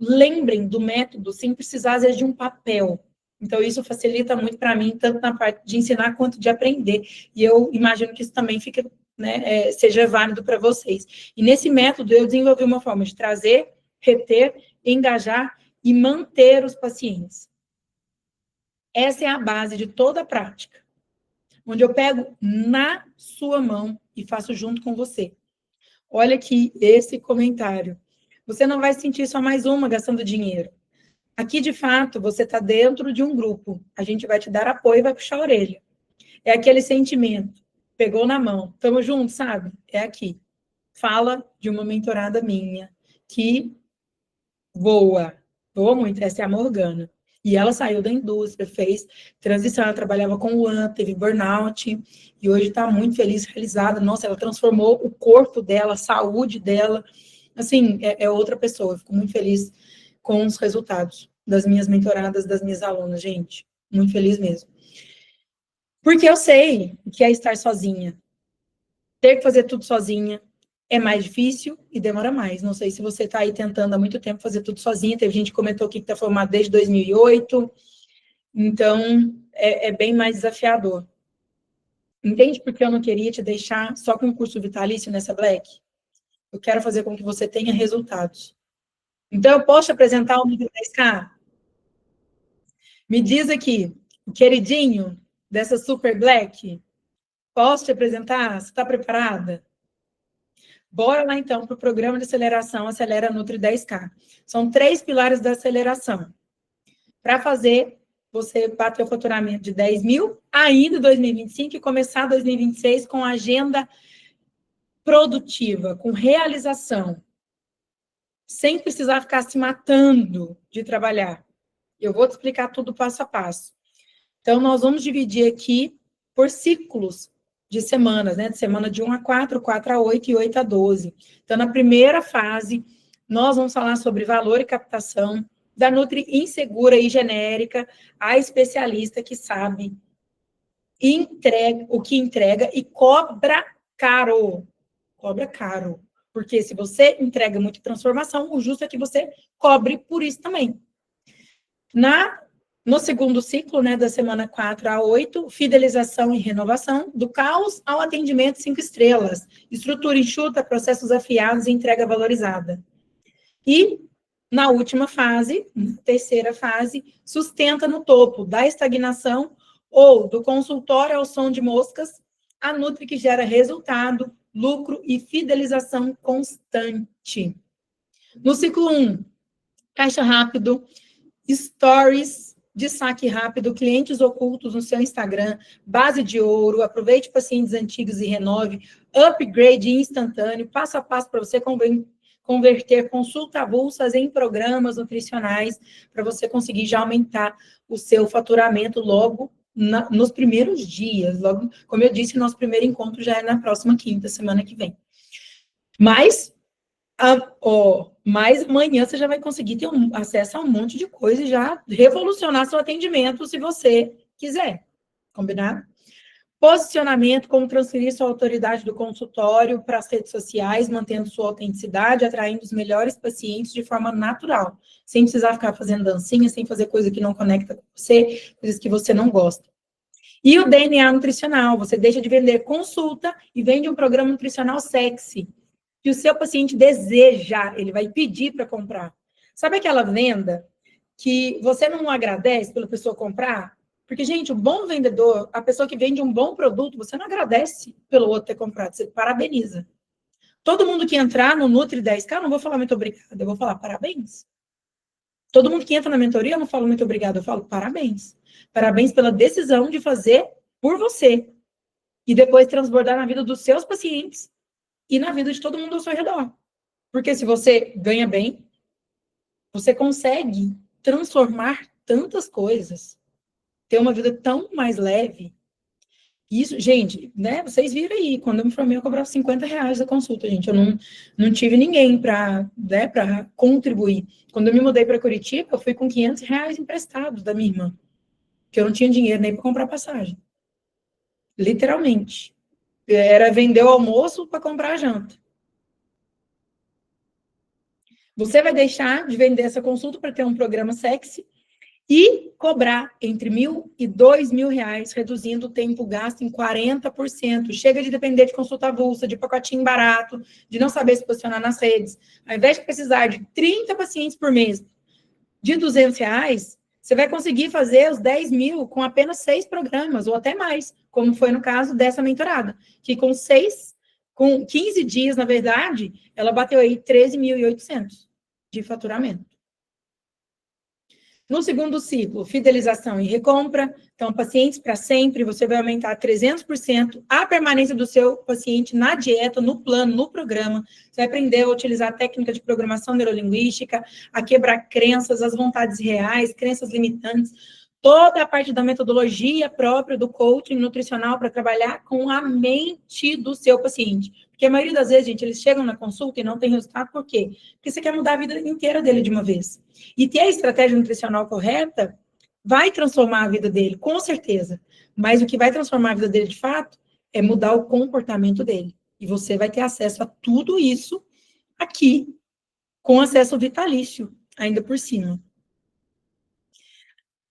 lembrem do método sem precisar, às vezes, de um papel. Então, isso facilita muito para mim, tanto na parte de ensinar quanto de aprender. E eu imagino que isso também fica, né, seja válido para vocês. E nesse método, eu desenvolvi uma forma de trazer, reter, engajar e manter os pacientes. Essa é a base de toda a prática, onde eu pego na sua mão e faço junto com você. Olha aqui esse comentário. Você não vai sentir só mais uma gastando dinheiro. Aqui, de fato, você está dentro de um grupo. A gente vai te dar apoio e vai puxar a orelha. É aquele sentimento. Pegou na mão. Estamos juntos, sabe? É aqui. Fala de uma mentorada minha que voa muito. Essa é a Morgana. E ela saiu da indústria, fez transição, ela trabalhava com o LAN, teve burnout, e hoje está muito feliz, realizada. Nossa, ela transformou o corpo dela, a saúde dela. Assim, é outra pessoa. Eu fico muito feliz com os resultados das minhas mentoradas, das minhas alunas, gente. Muito feliz mesmo. Porque eu sei que é estar sozinha. Ter que fazer tudo sozinha é mais difícil e demora mais. Não sei se você está aí tentando há muito tempo fazer tudo sozinha. Teve gente que comentou aqui que está formado desde 2008. Então, é bem mais desafiador. Entende por que eu não queria te deixar só com um curso vitalício nessa Black? Eu quero fazer com que você tenha resultados. Então, eu posso te apresentar o nível 10K? Me diz aqui, o queridinho dessa Super Black, posso te apresentar? Você está preparada? Bora lá, então, para o programa de aceleração Acelera Nutri 10K. São 3 pilares da aceleração. Para fazer você bater o faturamento de 10 mil ainda em 2025 e começar 2026 com agenda produtiva, com realização. sem precisar ficar se matando de trabalhar. Eu vou te explicar tudo passo a passo. Então, nós vamos dividir aqui por ciclos de semanas, né? De semana de 1 a 4, 4 a 8 e 8 a 12. Então, na primeira fase, nós vamos falar sobre valor e captação, da Nutri insegura e genérica, a especialista que sabe o que entrega e cobra caro. Cobra caro. Porque se você entrega muita transformação, o justo é que você cobre por isso também. No segundo ciclo, né, da semana 4 a 8, fidelização e renovação, do caos ao atendimento 5 estrelas, estrutura enxuta, processos afiados e entrega valorizada. E, na última fase, terceira fase, sustenta no topo da estagnação ou do consultório ao som de moscas, a Nutri que gera resultado, lucro e fidelização constante. No ciclo 1, caixa rápido, stories de saque rápido, clientes ocultos no seu Instagram, base de ouro, aproveite pacientes antigos e renove, upgrade instantâneo, passo a passo para você converter consulta avulsas em programas nutricionais, para você conseguir já aumentar o seu faturamento logo nos primeiros dias. Logo, como eu disse, nosso primeiro encontro já é na próxima quinta, semana que vem. Mas amanhã você já vai conseguir ter acesso a um monte de coisa e já revolucionar seu atendimento, se você quiser. Combinado? Posicionamento, como transferir sua autoridade do consultório para as redes sociais, mantendo sua autenticidade, atraindo os melhores pacientes de forma natural, sem precisar ficar fazendo dancinha, sem fazer coisa que não conecta com você, coisas que você não gosta. E o DNA nutricional, você deixa de vender consulta e vende um programa nutricional sexy, que o seu paciente deseja, ele vai pedir para comprar. Sabe aquela venda que você não agradece pela pessoa comprar? Porque, gente, o bom vendedor, a pessoa que vende um bom produto, você não agradece pelo outro ter comprado, você parabeniza. Todo mundo que entrar no Nutri 10K, eu não vou falar muito obrigada, eu vou falar parabéns. Todo mundo que entra na mentoria, eu não falo muito obrigada, eu falo parabéns. Parabéns pela decisão de fazer por você. E depois transbordar na vida dos seus pacientes e na vida de todo mundo ao seu redor. Porque se você ganha bem, você consegue transformar tantas coisas, ter uma vida tão mais leve. Isso, gente, né? Vocês viram aí, quando eu me formei, eu cobrava R$50 a consulta, gente. Eu não tive ninguém para, né, para contribuir. Quando eu me mudei para Curitiba, eu fui com R$500 emprestados da minha irmã, que eu não tinha dinheiro nem para comprar passagem. Literalmente. Era vender o almoço para comprar a janta. Você vai deixar de vender essa consulta para ter um programa sexy e cobrar entre R$1.000 e R$2.000, reduzindo o tempo gasto em 40%. Chega de depender de consulta avulsa, de pacotinho barato, de não saber se posicionar nas redes. Ao invés de precisar de 30 pacientes por mês de R$200, você vai conseguir fazer os 10.000 com apenas 6 programas, ou até mais, como foi no caso dessa mentorada, que com 15 dias, na verdade, ela bateu aí 13.800 de faturamento. No segundo ciclo, fidelização e recompra. Então, pacientes para sempre, você vai aumentar 300% a permanência do seu paciente na dieta, no plano, no programa. Você vai aprender a utilizar a técnica de programação neurolinguística, a quebrar crenças, as vontades reais, crenças limitantes, toda a parte da metodologia própria do coaching nutricional para trabalhar com a mente do seu paciente. Porque a maioria das vezes, gente, eles chegam na consulta e não tem resultado, por quê? Porque você quer mudar a vida inteira dele de uma vez. E ter a estratégia nutricional correta vai transformar a vida dele, com certeza. Mas o que vai transformar a vida dele, de fato, é mudar o comportamento dele. E você vai ter acesso a tudo isso aqui, com acesso vitalício, ainda por cima.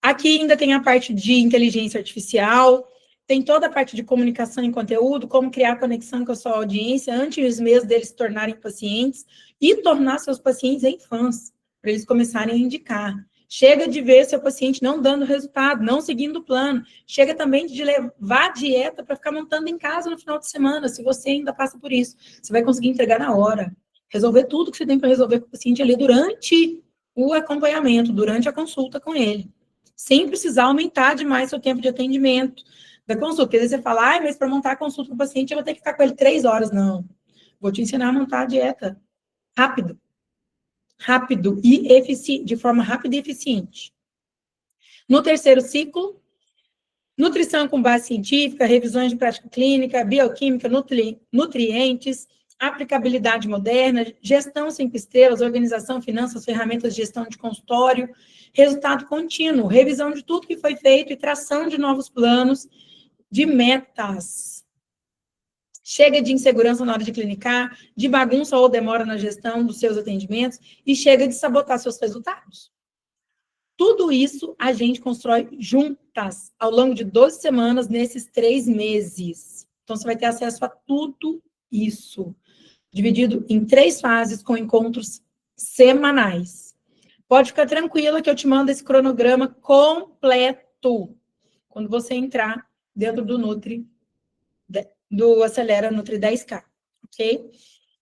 Aqui ainda tem a parte de inteligência artificial, tem toda a parte de comunicação em conteúdo, como criar conexão com a sua audiência antes mesmo deles se tornarem pacientes e tornar seus pacientes em fãs, para eles começarem a indicar. Chega de ver seu paciente não dando resultado, não seguindo o plano. Chega também de levar a dieta para ficar montando em casa no final de semana, se você ainda passa por isso. Você vai conseguir entregar na hora, resolver tudo que você tem para resolver com o paciente ali durante o acompanhamento, durante a consulta com ele, sem precisar aumentar demais seu tempo de atendimento da consulta. Porque você fala, mas para montar a consulta com o paciente, eu vou ter que ficar com ele 3 horas. Não. Vou te ensinar a montar a dieta rápido. rápido e eficiente, de forma rápida e eficiente. No terceiro ciclo, nutrição com base científica, revisões de prática clínica, bioquímica, nutrientes, aplicabilidade moderna, gestão 5 estrelas, organização, finanças, ferramentas de gestão de consultório, resultado contínuo, revisão de tudo que foi feito e tração de novos planos, de metas. Chega de insegurança na hora de clinicar, de bagunça ou demora na gestão dos seus atendimentos e chega de sabotar seus resultados. Tudo isso a gente constrói juntas, ao longo de 12 semanas, nesses 3 meses. Então, você vai ter acesso a tudo isso, dividido em 3 fases, com encontros semanais. Pode ficar tranquila que eu te mando esse cronograma completo quando você entrar dentro do Nutri, do Acelera Nutri 10K, ok?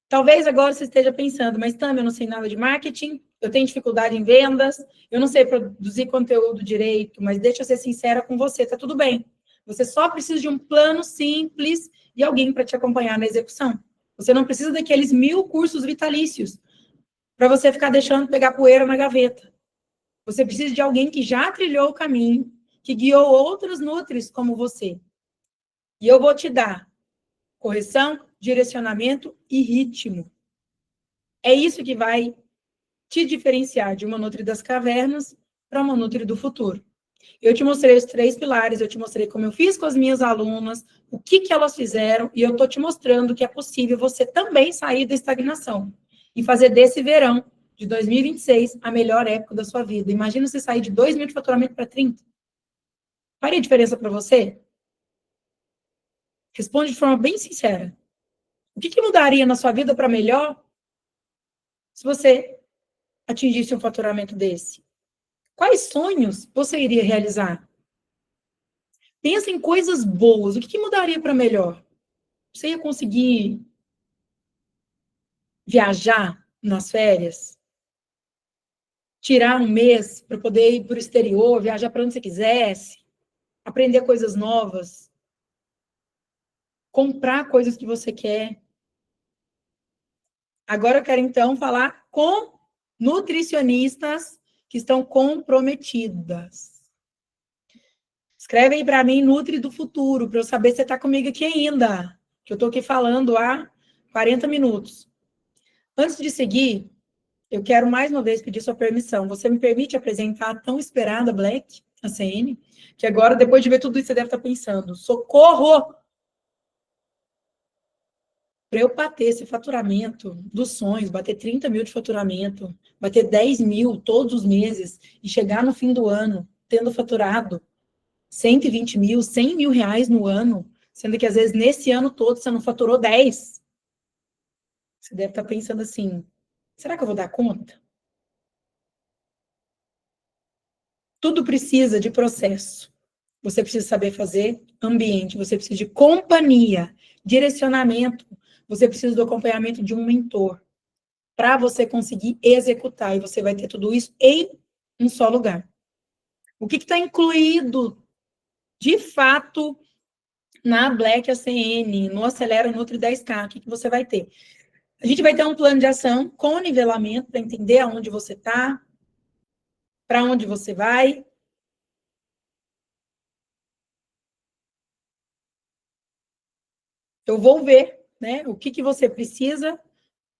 Talvez agora você esteja pensando, mas Tami, eu não sei nada de marketing, eu tenho dificuldade em vendas, eu não sei produzir conteúdo direito, mas deixa eu ser sincera com você, tá tudo bem. Você só precisa de um plano simples e alguém para te acompanhar na execução. Você não precisa daqueles 1000 cursos vitalícios para você ficar deixando pegar poeira na gaveta. Você precisa de alguém que já trilhou o caminho, que guiou outros nutris como você. E eu vou te dar correção, direcionamento e ritmo. É isso que vai te diferenciar de uma Nutri das cavernas para uma Nutri do futuro. Eu te mostrei os 3 pilares, eu te mostrei como eu fiz com as minhas alunas, o que elas fizeram, e eu estou te mostrando que é possível você também sair da estagnação e fazer desse verão de 2026 a melhor época da sua vida. Imagina você sair de 2 mil de faturamento para 30. Faria diferença para você? Responde de forma bem sincera. O que mudaria na sua vida para melhor se você atingisse um faturamento desse? Quais sonhos você iria realizar? Pensa em coisas boas. O que mudaria para melhor? Você ia conseguir viajar nas férias? Tirar um mês para poder ir para o exterior, viajar para onde você quisesse? Aprender coisas novas? Comprar coisas que você quer? Agora eu quero, então, falar com nutricionistas que estão comprometidas. Escreve aí para mim, Nutri do Futuro, para eu saber se você está comigo aqui ainda, que eu estou aqui falando há 40 minutos. Antes de seguir, eu quero mais uma vez pedir sua permissão. Você me permite apresentar a tão esperada Black, a CN, que agora, depois de ver tudo isso, você deve estar pensando, socorro! Para eu bater esse faturamento dos sonhos, bater 30 mil de faturamento, bater 10 mil todos os meses e chegar no fim do ano tendo faturado 120 mil, 100 mil reais no ano, sendo que às vezes nesse ano todo você não faturou 10. Você deve estar pensando assim, será que eu vou dar conta? Tudo precisa de processo. Você precisa saber fazer ambiente, você precisa de companhia, direcionamento, você precisa do acompanhamento de um mentor para você conseguir executar, e você vai ter tudo isso em um só lugar. O que está incluído, de fato, na Black ACN, no Acelera Nutri 10K? O que você vai ter? A gente vai ter um plano de ação com nivelamento para entender aonde você está, para onde você vai. Eu vou ver, né, o que você precisa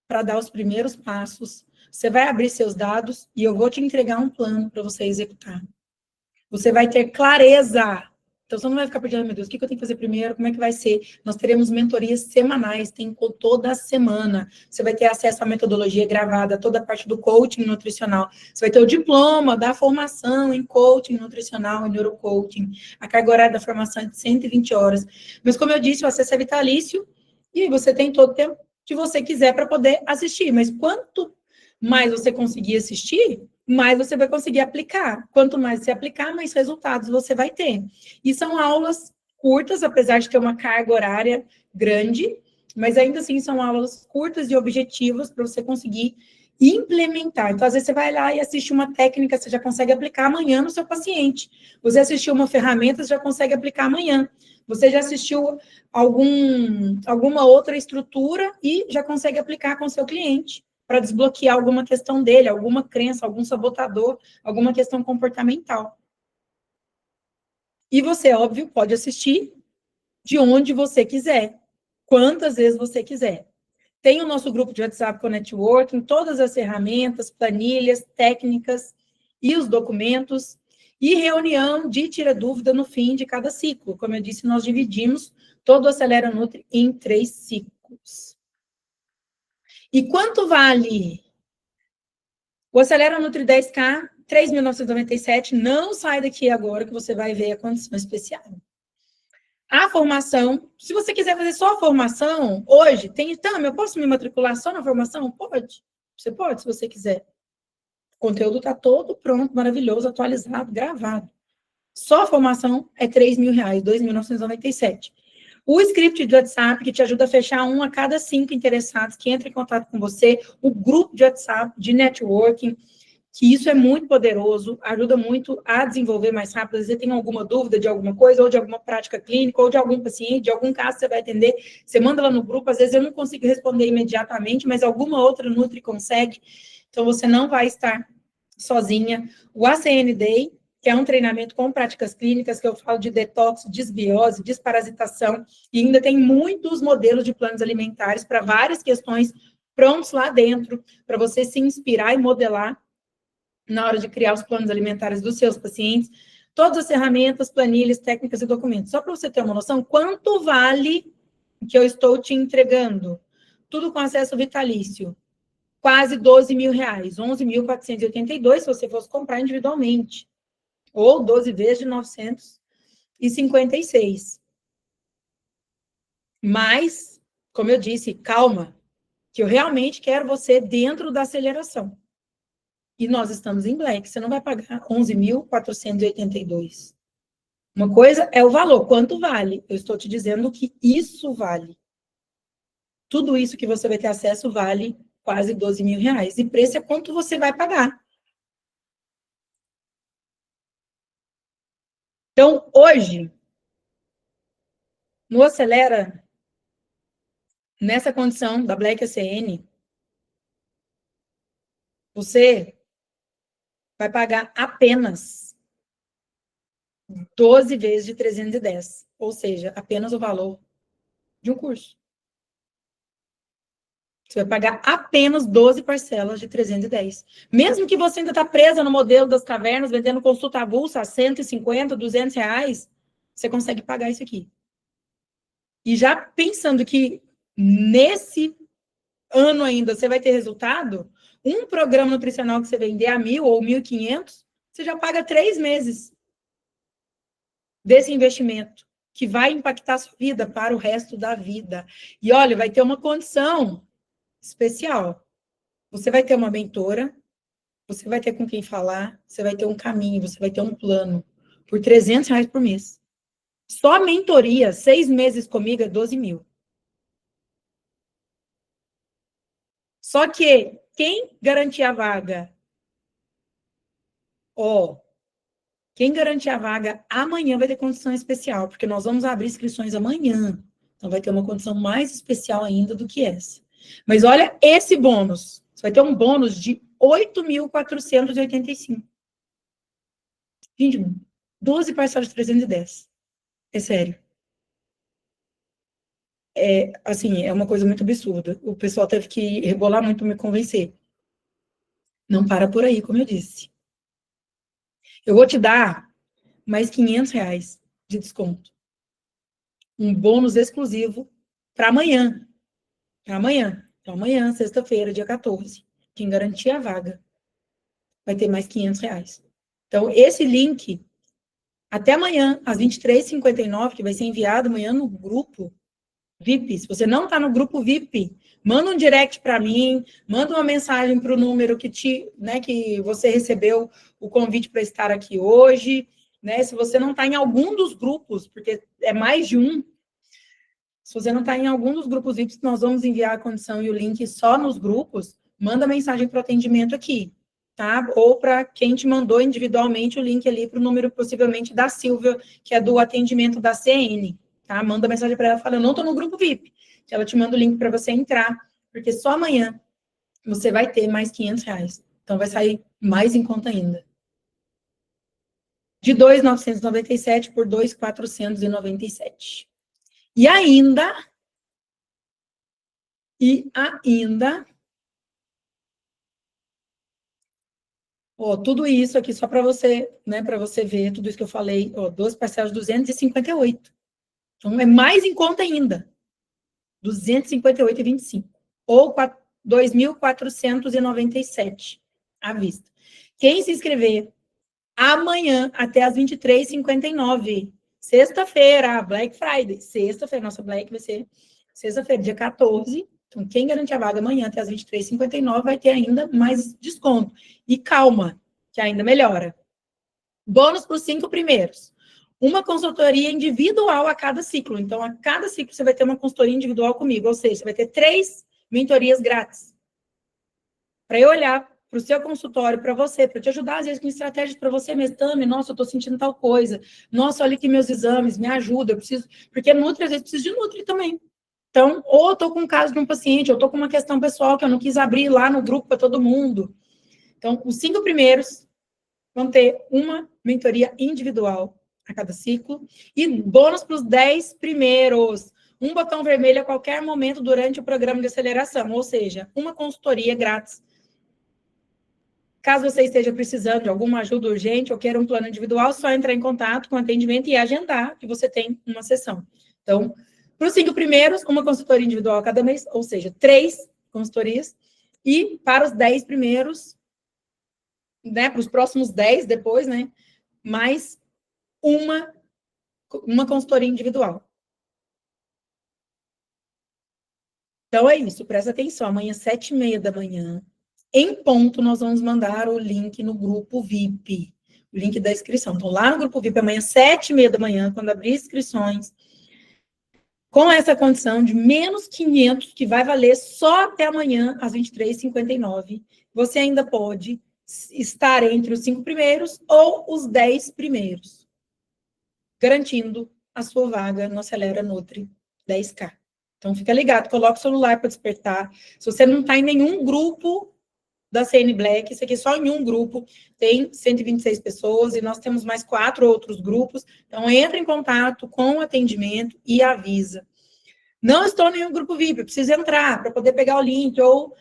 para dar os primeiros passos. Você vai abrir seus dados e eu vou te entregar um plano para você executar. Você vai ter clareza. Então, você não vai ficar perdendo, meu Deus, o que eu tenho que fazer primeiro? Como é que vai ser? Nós teremos mentorias semanais, tem toda semana. Você vai ter acesso à metodologia gravada, toda a parte do coaching nutricional. Você vai ter o diploma da formação em coaching nutricional e neurocoaching. A carga horária da formação é de 120 horas. Mas, como eu disse, o acesso é vitalício e aí você tem todo o tempo que você quiser para poder assistir. Mas quanto mais você conseguir assistir, mais você vai conseguir aplicar. Quanto mais você aplicar, mais resultados você vai ter. E são aulas curtas, apesar de ter uma carga horária grande, mas ainda assim são aulas curtas e objetivas para você conseguir implementar. Então, às vezes você vai lá e assiste uma técnica, você já consegue aplicar amanhã no seu paciente. Você assistiu uma ferramenta, você já consegue aplicar amanhã. Você já assistiu alguma outra estrutura e já consegue aplicar com o seu cliente. para desbloquear alguma questão dele, alguma crença, algum sabotador, alguma questão comportamental. E você, óbvio, pode assistir de onde você quiser, quantas vezes você quiser. Tem o nosso grupo de WhatsApp com networking, todas as ferramentas, planilhas, técnicas e os documentos, e reunião de tira dúvida no fim de cada ciclo. Como eu disse, nós dividimos todo o Acelera Nutri em 3 ciclos. E quanto vale o Acelera Nutri 10K? 3.997, não sai daqui agora que você vai ver a condição especial. A formação, se você quiser fazer só a formação, hoje, eu posso me matricular só na formação? Pode. Você pode, se você quiser. O conteúdo está todo pronto, maravilhoso, atualizado, gravado. Só a formação é R$3.000, 2.997. O script de WhatsApp, que te ajuda a fechar 1 a cada 5 interessados que entram em contato com você. O grupo de WhatsApp, de networking, que isso é muito poderoso, ajuda muito a desenvolver mais rápido. Às vezes você tem alguma dúvida de alguma coisa, ou de alguma prática clínica, ou de algum paciente, de algum caso que você vai atender, você manda lá no grupo, às vezes eu não consigo responder imediatamente, mas alguma outra Nutri consegue, então você não vai estar sozinha. O ACN Day, que é um treinamento com práticas clínicas, que eu falo de detox, desbiose, desparasitação, e ainda tem muitos modelos de planos alimentares para várias questões prontos lá dentro, para você se inspirar e modelar na hora de criar os planos alimentares dos seus pacientes, todas as ferramentas, planilhas, técnicas e documentos. Só para você ter uma noção, quanto vale o que eu estou te entregando? Tudo com acesso vitalício. Quase R$12.000, 11.482 se você fosse comprar individualmente. Ou 12 vezes de 956. Mas, como eu disse, calma, que eu realmente quero você dentro da aceleração. E nós estamos em Black, você não vai pagar 11.482. Uma coisa é o valor, quanto vale? Eu estou te dizendo que isso vale. Tudo isso que você vai ter acesso vale quase R$12.000. E preço é quanto você vai pagar. Então, hoje, no Acelera, nessa condição da Black ACN, você vai pagar apenas 12 vezes de 310, ou seja, apenas o valor de um curso. Você vai pagar apenas 12 parcelas de 310. Mesmo que você ainda está presa no modelo das cavernas, vendendo consulta avulsa a 150, 200 reais, você consegue pagar isso aqui. E já pensando que nesse ano ainda você vai ter resultado, um programa nutricional que você vender a 1.000 ou 1.500, você já paga 3 meses desse investimento, que vai impactar a sua vida para o resto da vida. E olha, vai ter uma condição especial. Você vai ter uma mentora, você vai ter com quem falar, você vai ter um caminho, você vai ter um plano, por R$300 por mês. Só a mentoria, 6 meses comigo, é 12.000. Só que quem garantir a vaga, quem garantir a vaga amanhã vai ter condição especial, porque nós vamos abrir inscrições amanhã. Então vai ter uma condição mais especial ainda do que essa. Mas olha esse bônus. Você vai ter um bônus de 8.485. Gente, 12 parcelas de 310. É sério. Assim, é uma coisa muito absurda. O pessoal teve que rebolar muito para me convencer. Não para por aí, como eu disse. Eu vou te dar mais R$500 de desconto. Um bônus exclusivo para amanhã. Para amanhã. Então, amanhã, sexta-feira, dia 14. Quem garantir a vaga vai ter mais R$500. Então, esse link, até amanhã, às 23h59, que vai ser enviado amanhã no grupo VIP. Se você não está no grupo VIP, manda um direct para mim, manda uma mensagem para o número que você recebeu o convite para estar aqui hoje, né? Se você não está em algum dos grupos, porque é mais de um, se você não está em algum dos grupos VIP, nós vamos enviar a condição e o link só nos grupos, manda mensagem para o atendimento aqui, tá? Ou para quem te mandou individualmente o link ali para o número possivelmente da Silvia, que é do atendimento da CN. Tá? Manda mensagem para ela, fala, eu não estou no grupo VIP, que ela te manda o link para você entrar, porque só amanhã você vai ter mais R$500. Então, vai sair mais em conta ainda. De 2.997 por 2.497. E ainda, ó, tudo isso aqui só para você, né, para você ver tudo isso que eu falei, ó, 12 parcelas de 258. Então, é mais em conta ainda. 258,25. Ou 2.497 à vista. Quem se inscrever amanhã até as 23h59, sexta-feira, Black Friday, sexta-feira, nossa Black vai ser sexta-feira, dia 14. Então, quem garantir a vaga amanhã até as 23h59 vai ter ainda mais desconto. E calma, que ainda melhora. Bônus para os 5 primeiros. Uma consultoria individual a cada ciclo. Então, a cada ciclo você vai ter uma consultoria individual comigo, ou seja, você vai ter 3 mentorias grátis. Para eu olhar para o seu consultório, para você, para te ajudar, às vezes, com estratégias para você mesmo. Tami, nossa, eu estou sentindo tal coisa. Nossa, olha aqui meus exames, me ajuda, eu preciso... Porque Nutri, às vezes, precisa de Nutri também. Então, ou eu estou com um caso de um paciente, ou estou com uma questão pessoal que eu não quis abrir lá no grupo para todo mundo. Então, os 5 primeiros vão ter uma mentoria individual a cada ciclo. E bônus para os 10 primeiros. Um botão vermelho a qualquer momento durante o programa de aceleração. Ou seja, uma consultoria grátis. Caso você esteja precisando de alguma ajuda urgente ou queira um plano individual, só entrar em contato com o atendimento e agendar que você tem uma sessão. Então, para os 5 primeiros, uma consultoria individual a cada mês, ou seja, 3 consultorias. E para os 10 primeiros, né, para os próximos 10 depois, né, mais uma consultoria individual. Então, é isso, presta atenção, amanhã, 7h30 da manhã, em ponto, nós vamos mandar o link no grupo VIP, o link da inscrição. Então, lá no grupo VIP, amanhã, 7h30 da manhã, quando abrir inscrições, com essa condição de menos 500, que vai valer só até amanhã, às 23h59, você ainda pode estar entre os 5 primeiros ou os 10 primeiros, garantindo a sua vaga no Acelera Nutri 10K. Então, fica ligado, coloca o celular para despertar. Se você não está em nenhum grupo da CN Black, isso aqui é só em um grupo, tem 126 pessoas e nós temos mais 4 outros grupos. Então, entra em contato com o atendimento e avisa. Não estou em nenhum grupo VIP, preciso entrar para poder pegar o link, ou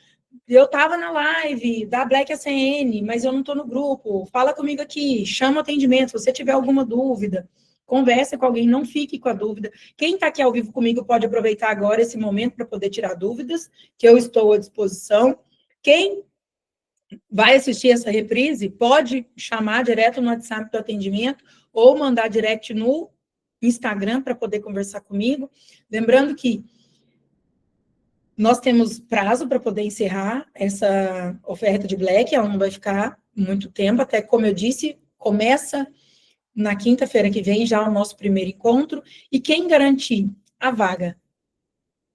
eu estava na live da Black ACN, mas eu não estou no grupo. Fala comigo aqui, chama o atendimento, se você tiver alguma dúvida, conversa com alguém, não fique com a dúvida. Quem está aqui ao vivo comigo pode aproveitar agora esse momento para poder tirar dúvidas, que eu estou à disposição. Quem vai assistir essa reprise pode chamar direto no WhatsApp do atendimento ou mandar direct no Instagram para poder conversar comigo. Lembrando que nós temos prazo para poder encerrar essa oferta de Black, ela não vai ficar muito tempo, até como eu disse, começa na quinta-feira que vem já o nosso primeiro encontro, e quem garantir a vaga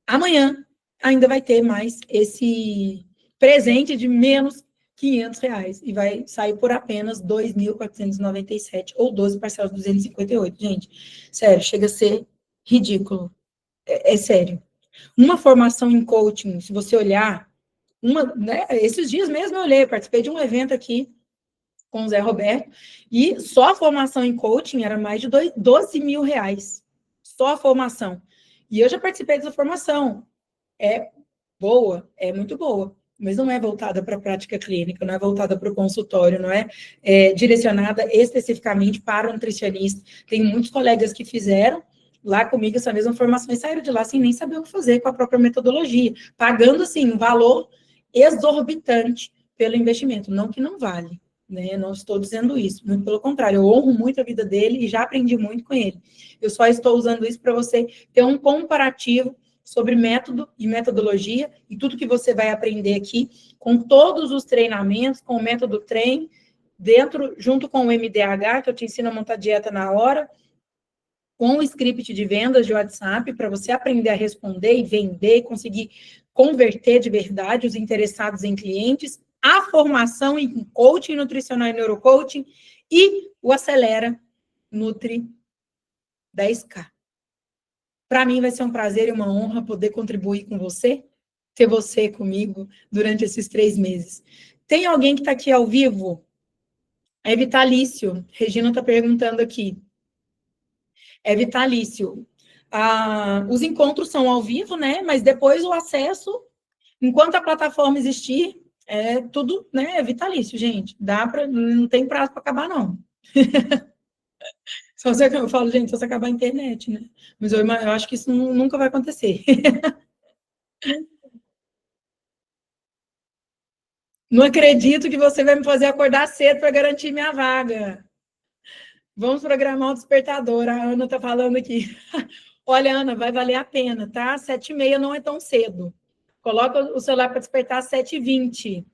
amanhã ainda vai ter mais esse presente de menos R$500, e vai sair por apenas 2.497, ou 12 parcelas de 258. Gente, sério, chega a ser ridículo. É sério. Uma formação em coaching, se você olhar, né, esses dias mesmo eu olhei, participei de um evento aqui com o Zé Roberto, e só a formação em coaching era mais de R$12.000. Só a formação. E eu já participei dessa formação. É boa, é muito boa, mas não é voltada para a prática clínica, não é voltada para o consultório, não é, direcionada especificamente para o nutricionista. Tem muitos colegas que fizeram lá comigo essa mesma formação e saíram de lá sem nem saber o que fazer com a própria metodologia, pagando, assim, um valor exorbitante pelo investimento. Não que não vale, né? Não estou dizendo isso, muito pelo contrário, eu honro muito a vida dele e já aprendi muito com ele. Eu só estou usando isso para você ter um comparativo sobre método e metodologia e tudo que você vai aprender aqui, com todos os treinamentos, com o método TREIN, junto com o MDH, que eu te ensino a montar dieta na hora, com o script de vendas de WhatsApp, para você aprender a responder e vender, conseguir converter de verdade os interessados em clientes, a formação em coaching nutricional e neurocoaching, e o Acelera Nutri 10K. Para mim vai ser um prazer e uma honra poder contribuir com você, ter você comigo durante esses 3 meses. Tem alguém que está aqui ao vivo? É vitalício. Regina está perguntando aqui. É vitalício. Os encontros são ao vivo, né? Mas depois o acesso, enquanto a plataforma existir, é tudo, né? É vitalício, gente. Não tem prazo para acabar, não. Eu falo, gente, só se acabar a internet, né? Mas eu acho que isso nunca vai acontecer. Não acredito que você vai me fazer acordar cedo para garantir minha vaga. Vamos programar o despertador. A Ana está falando aqui. Olha, Ana, vai valer a pena, tá? 7h30 não é tão cedo. Coloca o celular para despertar às 7h20.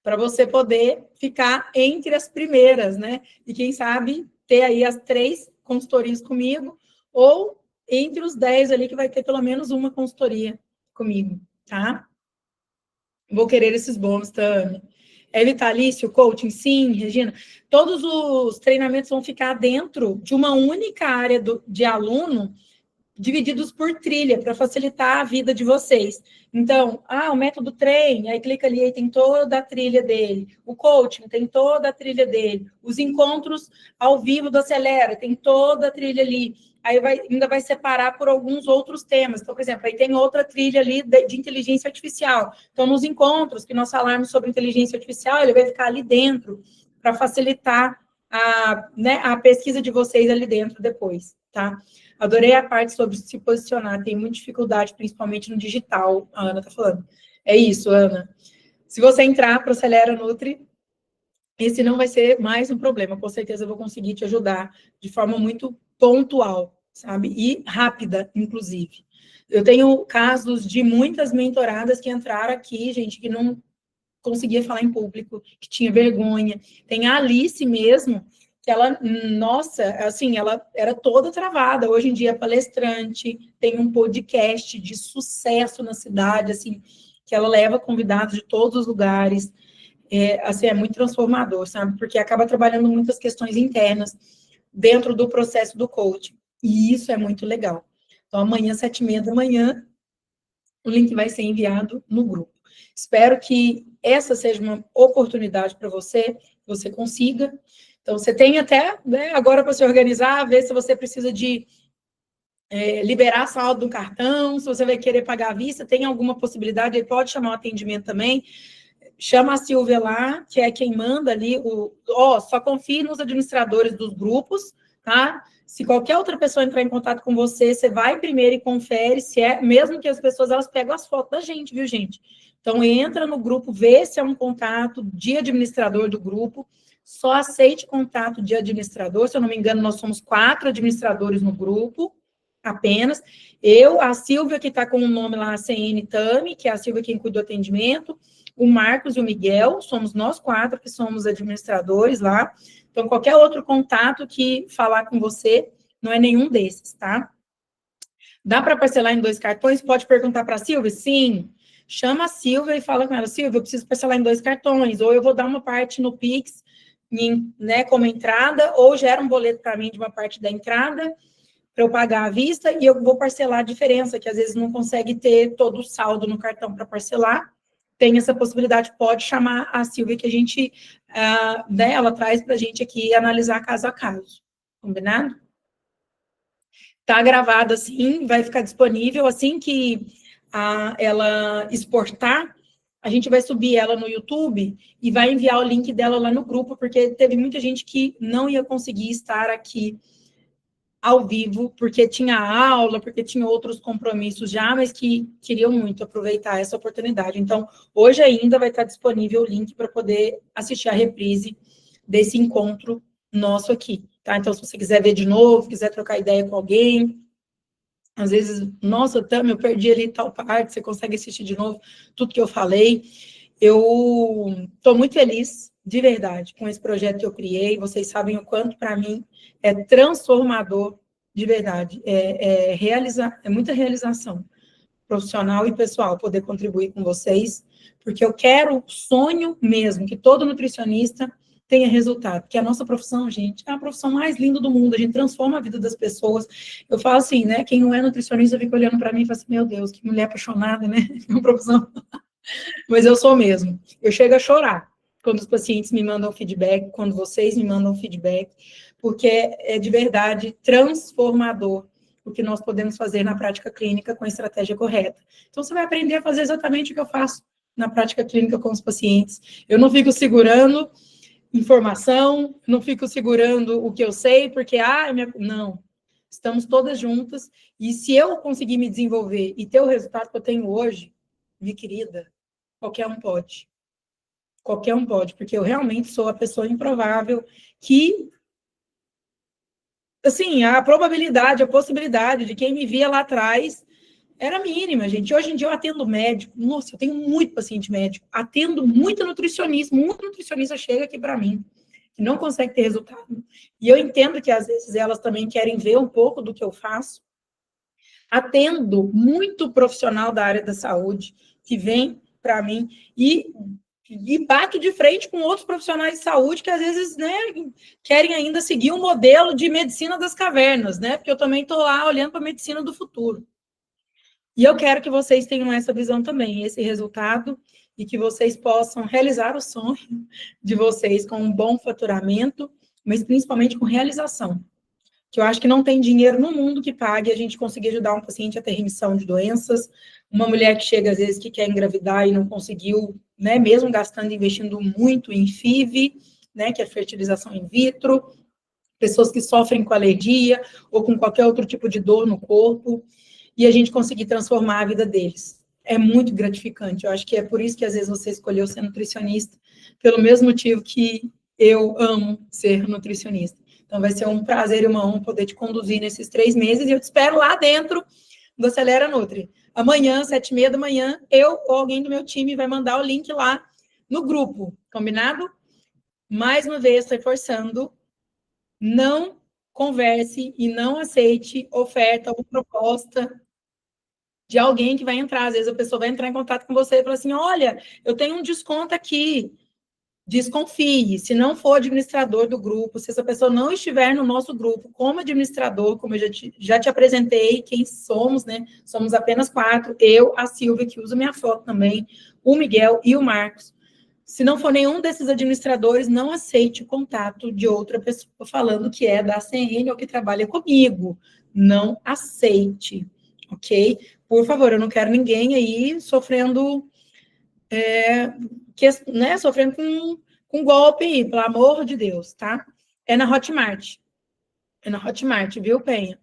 Para você poder ficar entre as primeiras, né? E quem sabe ter aí as 3 consultorias comigo, ou entre os 10 ali que vai ter pelo menos uma consultoria comigo, tá? Vou querer esses bônus, Tami. É vitalício, coaching? Sim, Regina. Todos os treinamentos vão ficar dentro de uma única área de aluno, divididos por trilha, para facilitar a vida de vocês. Então, o método trem, aí clica ali, aí tem toda a trilha dele. O coaching tem toda a trilha dele. Os encontros ao vivo do Acelera, tem toda a trilha ali. Aí ainda vai separar por alguns outros temas. Então, por exemplo, aí tem outra trilha ali de inteligência artificial. Então, nos encontros que nós falarmos sobre inteligência artificial, ele vai ficar ali dentro, para facilitar a pesquisa de vocês ali dentro depois, tá? Adorei a parte sobre se posicionar, tem muita dificuldade, principalmente no digital, a Ana está falando. É isso, Ana. Se você entrar para o Acelera Nutri, esse não vai ser mais um problema, com certeza eu vou conseguir te ajudar de forma muito pontual, sabe? E rápida, inclusive. Eu tenho casos de muitas mentoradas que entraram aqui, gente, que não conseguia falar em público, que tinha vergonha. Tem a Alice mesmo, que ela, nossa, assim, ela era toda travada. Hoje em dia é palestrante, tem um podcast de sucesso na cidade, assim, que ela leva convidados de todos os lugares. Assim, é muito transformador, sabe? Porque acaba trabalhando muitas questões internas dentro do processo do coaching. E isso é muito legal. Então, amanhã, 7h30, o link vai ser enviado no grupo. Espero que essa seja uma oportunidade para você, que você consiga. Então, você tem até, né, agora para se organizar, ver se você precisa de liberar saldo do cartão, se você vai querer pagar à vista, tem alguma possibilidade, aí pode chamar o atendimento também. Chama a Silvia lá, que é quem manda ali, só confie nos administradores dos grupos, tá? Se qualquer outra pessoa entrar em contato com você, você vai primeiro e confere se mesmo que as pessoas, elas pegam as fotos da gente, viu, gente? Então, entra no grupo, vê se é um contato de administrador do grupo, só aceite contato de administrador, se eu não me engano, nós somos 4 administradores no grupo, apenas. Eu, a Silvia, que está com o nome lá, CN Tami, que é a Silvia quem cuida do atendimento, o Marcos e o Miguel, somos nós 4 que somos administradores lá. Então, qualquer outro contato que falar com você, não é nenhum desses, tá? Dá para parcelar em 2 cartões? Pode perguntar para a Silvia? Sim. Chama a Silvia e fala com ela, Silvia, eu preciso parcelar em 2 cartões, ou eu vou dar uma parte no Pix, né, como entrada, ou gera um boleto para mim de uma parte da entrada, para eu pagar à vista, e eu vou parcelar a diferença, que às vezes não consegue ter todo o saldo no cartão para parcelar. Tem essa possibilidade, pode chamar a Silvia, que a gente, né, ela traz para a gente aqui analisar caso a caso. Combinado? Tá gravado assim, vai ficar disponível assim que ela exportar, a gente vai subir ela no YouTube e vai enviar o link dela lá no grupo, porque teve muita gente que não ia conseguir estar aqui ao vivo, porque tinha aula, porque tinha outros compromissos já, mas que queriam muito aproveitar essa oportunidade. Então, hoje ainda vai estar disponível o link para poder assistir a reprise desse encontro nosso aqui, tá? Então, se você quiser ver de novo, quiser trocar ideia com alguém, às vezes, nossa, Tami, eu perdi ali tal parte, você consegue assistir de novo tudo que eu falei. Eu estou muito feliz, de verdade, com esse projeto que eu criei. Vocês sabem o quanto, para mim, é transformador, de verdade. É muita realização profissional e pessoal poder contribuir com vocês, porque eu quero, sonho mesmo, que todo nutricionista tenha resultado. Porque a nossa profissão, gente, é a profissão mais linda do mundo. A gente transforma a vida das pessoas. Eu falo assim, né? Quem não é nutricionista fica olhando para mim e fala assim, meu Deus, que mulher apaixonada, né? É uma profissão. Mas eu sou mesmo. Eu chego a chorar quando os pacientes me mandam feedback, quando vocês me mandam feedback, porque é de verdade transformador o que nós podemos fazer na prática clínica com a estratégia correta. Então, você vai aprender a fazer exatamente o que eu faço na prática clínica com os pacientes. Eu não fico segurando informação, não fico segurando o que eu sei, porque, não. Estamos todas juntas, e se eu conseguir me desenvolver e ter o resultado que eu tenho hoje, minha querida, qualquer um pode. Qualquer um pode, porque eu realmente sou a pessoa improvável que, assim, a probabilidade, a possibilidade de quem me via lá atrás era mínima, gente. Hoje em dia eu atendo médico, nossa, eu tenho muito paciente médico, atendo muito nutricionista chega aqui para mim, que não consegue ter resultado. E eu entendo que às vezes elas também querem ver um pouco do que eu faço. Atendo muito profissional da área da saúde, que vem para mim e bato de frente com outros profissionais de saúde que às vezes, né, querem ainda seguir um modelo de medicina das cavernas, né? Porque eu também estou lá olhando para a medicina do futuro. E eu quero que vocês tenham essa visão também, esse resultado, e que vocês possam realizar o sonho de vocês com um bom faturamento, mas principalmente com realização. Que eu acho que não tem dinheiro no mundo que pague a gente conseguir ajudar um paciente a ter remissão de doenças, uma mulher que chega, às vezes, que quer engravidar e não conseguiu, né, mesmo gastando, investindo muito em FIV, né, que é fertilização in vitro, pessoas que sofrem com alergia ou com qualquer outro tipo de dor no corpo, e a gente conseguir transformar a vida deles. É muito gratificante. Eu acho que é por isso que, às vezes, você escolheu ser nutricionista, pelo mesmo motivo que eu amo ser nutricionista. Então, vai ser um prazer e uma honra poder te conduzir nesses 3 meses, e eu te espero lá dentro do Acelera Nutri. Amanhã, 7h30 da manhã, eu ou alguém do meu time vai mandar o link lá no grupo, combinado? Mais uma vez, reforçando, não converse e não aceite oferta ou proposta de alguém que vai entrar. Às vezes a pessoa vai entrar em contato com você e falar assim, olha, eu tenho um desconto aqui. Desconfie, se não for administrador do grupo, se essa pessoa não estiver no nosso grupo como administrador, como eu já te apresentei, quem somos, né? Somos apenas 4, eu, a Silvia, que usa minha foto também, o Miguel e o Marcos. Se não for nenhum desses administradores, não aceite o contato de outra pessoa falando que é da CN ou que trabalha comigo. Não aceite, ok? Por favor, eu não quero ninguém aí sofrendo... né, sofrendo com golpe, pelo amor de Deus, tá? É na Hotmart. É na Hotmart, viu, Penha?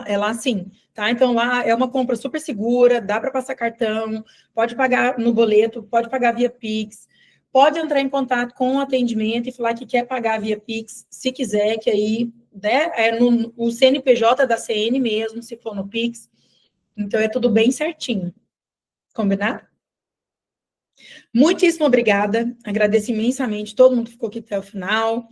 É lá sim, tá? Então, lá é uma compra super segura, dá para passar cartão, pode pagar no boleto, pode pagar via Pix, pode entrar em contato com o atendimento e falar que quer pagar via Pix, se quiser, que aí, né, o CNPJ da CN mesmo, se for no Pix. Então, é tudo bem certinho. Combinado? Muitíssimo obrigada, agradeço imensamente todo mundo que ficou aqui até o final,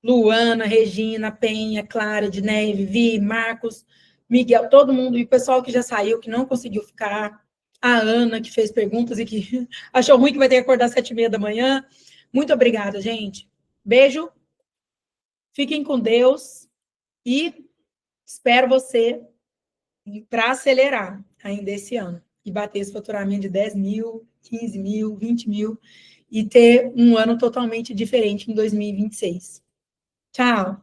Luana, Regina, Penha, Clara, Edneia, Vivi, Marcos, Miguel, todo mundo, e o pessoal que já saiu, que não conseguiu ficar, a Ana, que fez perguntas e que achou ruim que vai ter que acordar às 7h30 da manhã. Muito obrigada, gente. Beijo, fiquem com Deus e espero você para acelerar ainda esse ano e bater esse faturamento de 10 mil, 15 mil, 20 mil e ter um ano totalmente diferente em 2026. Tchau!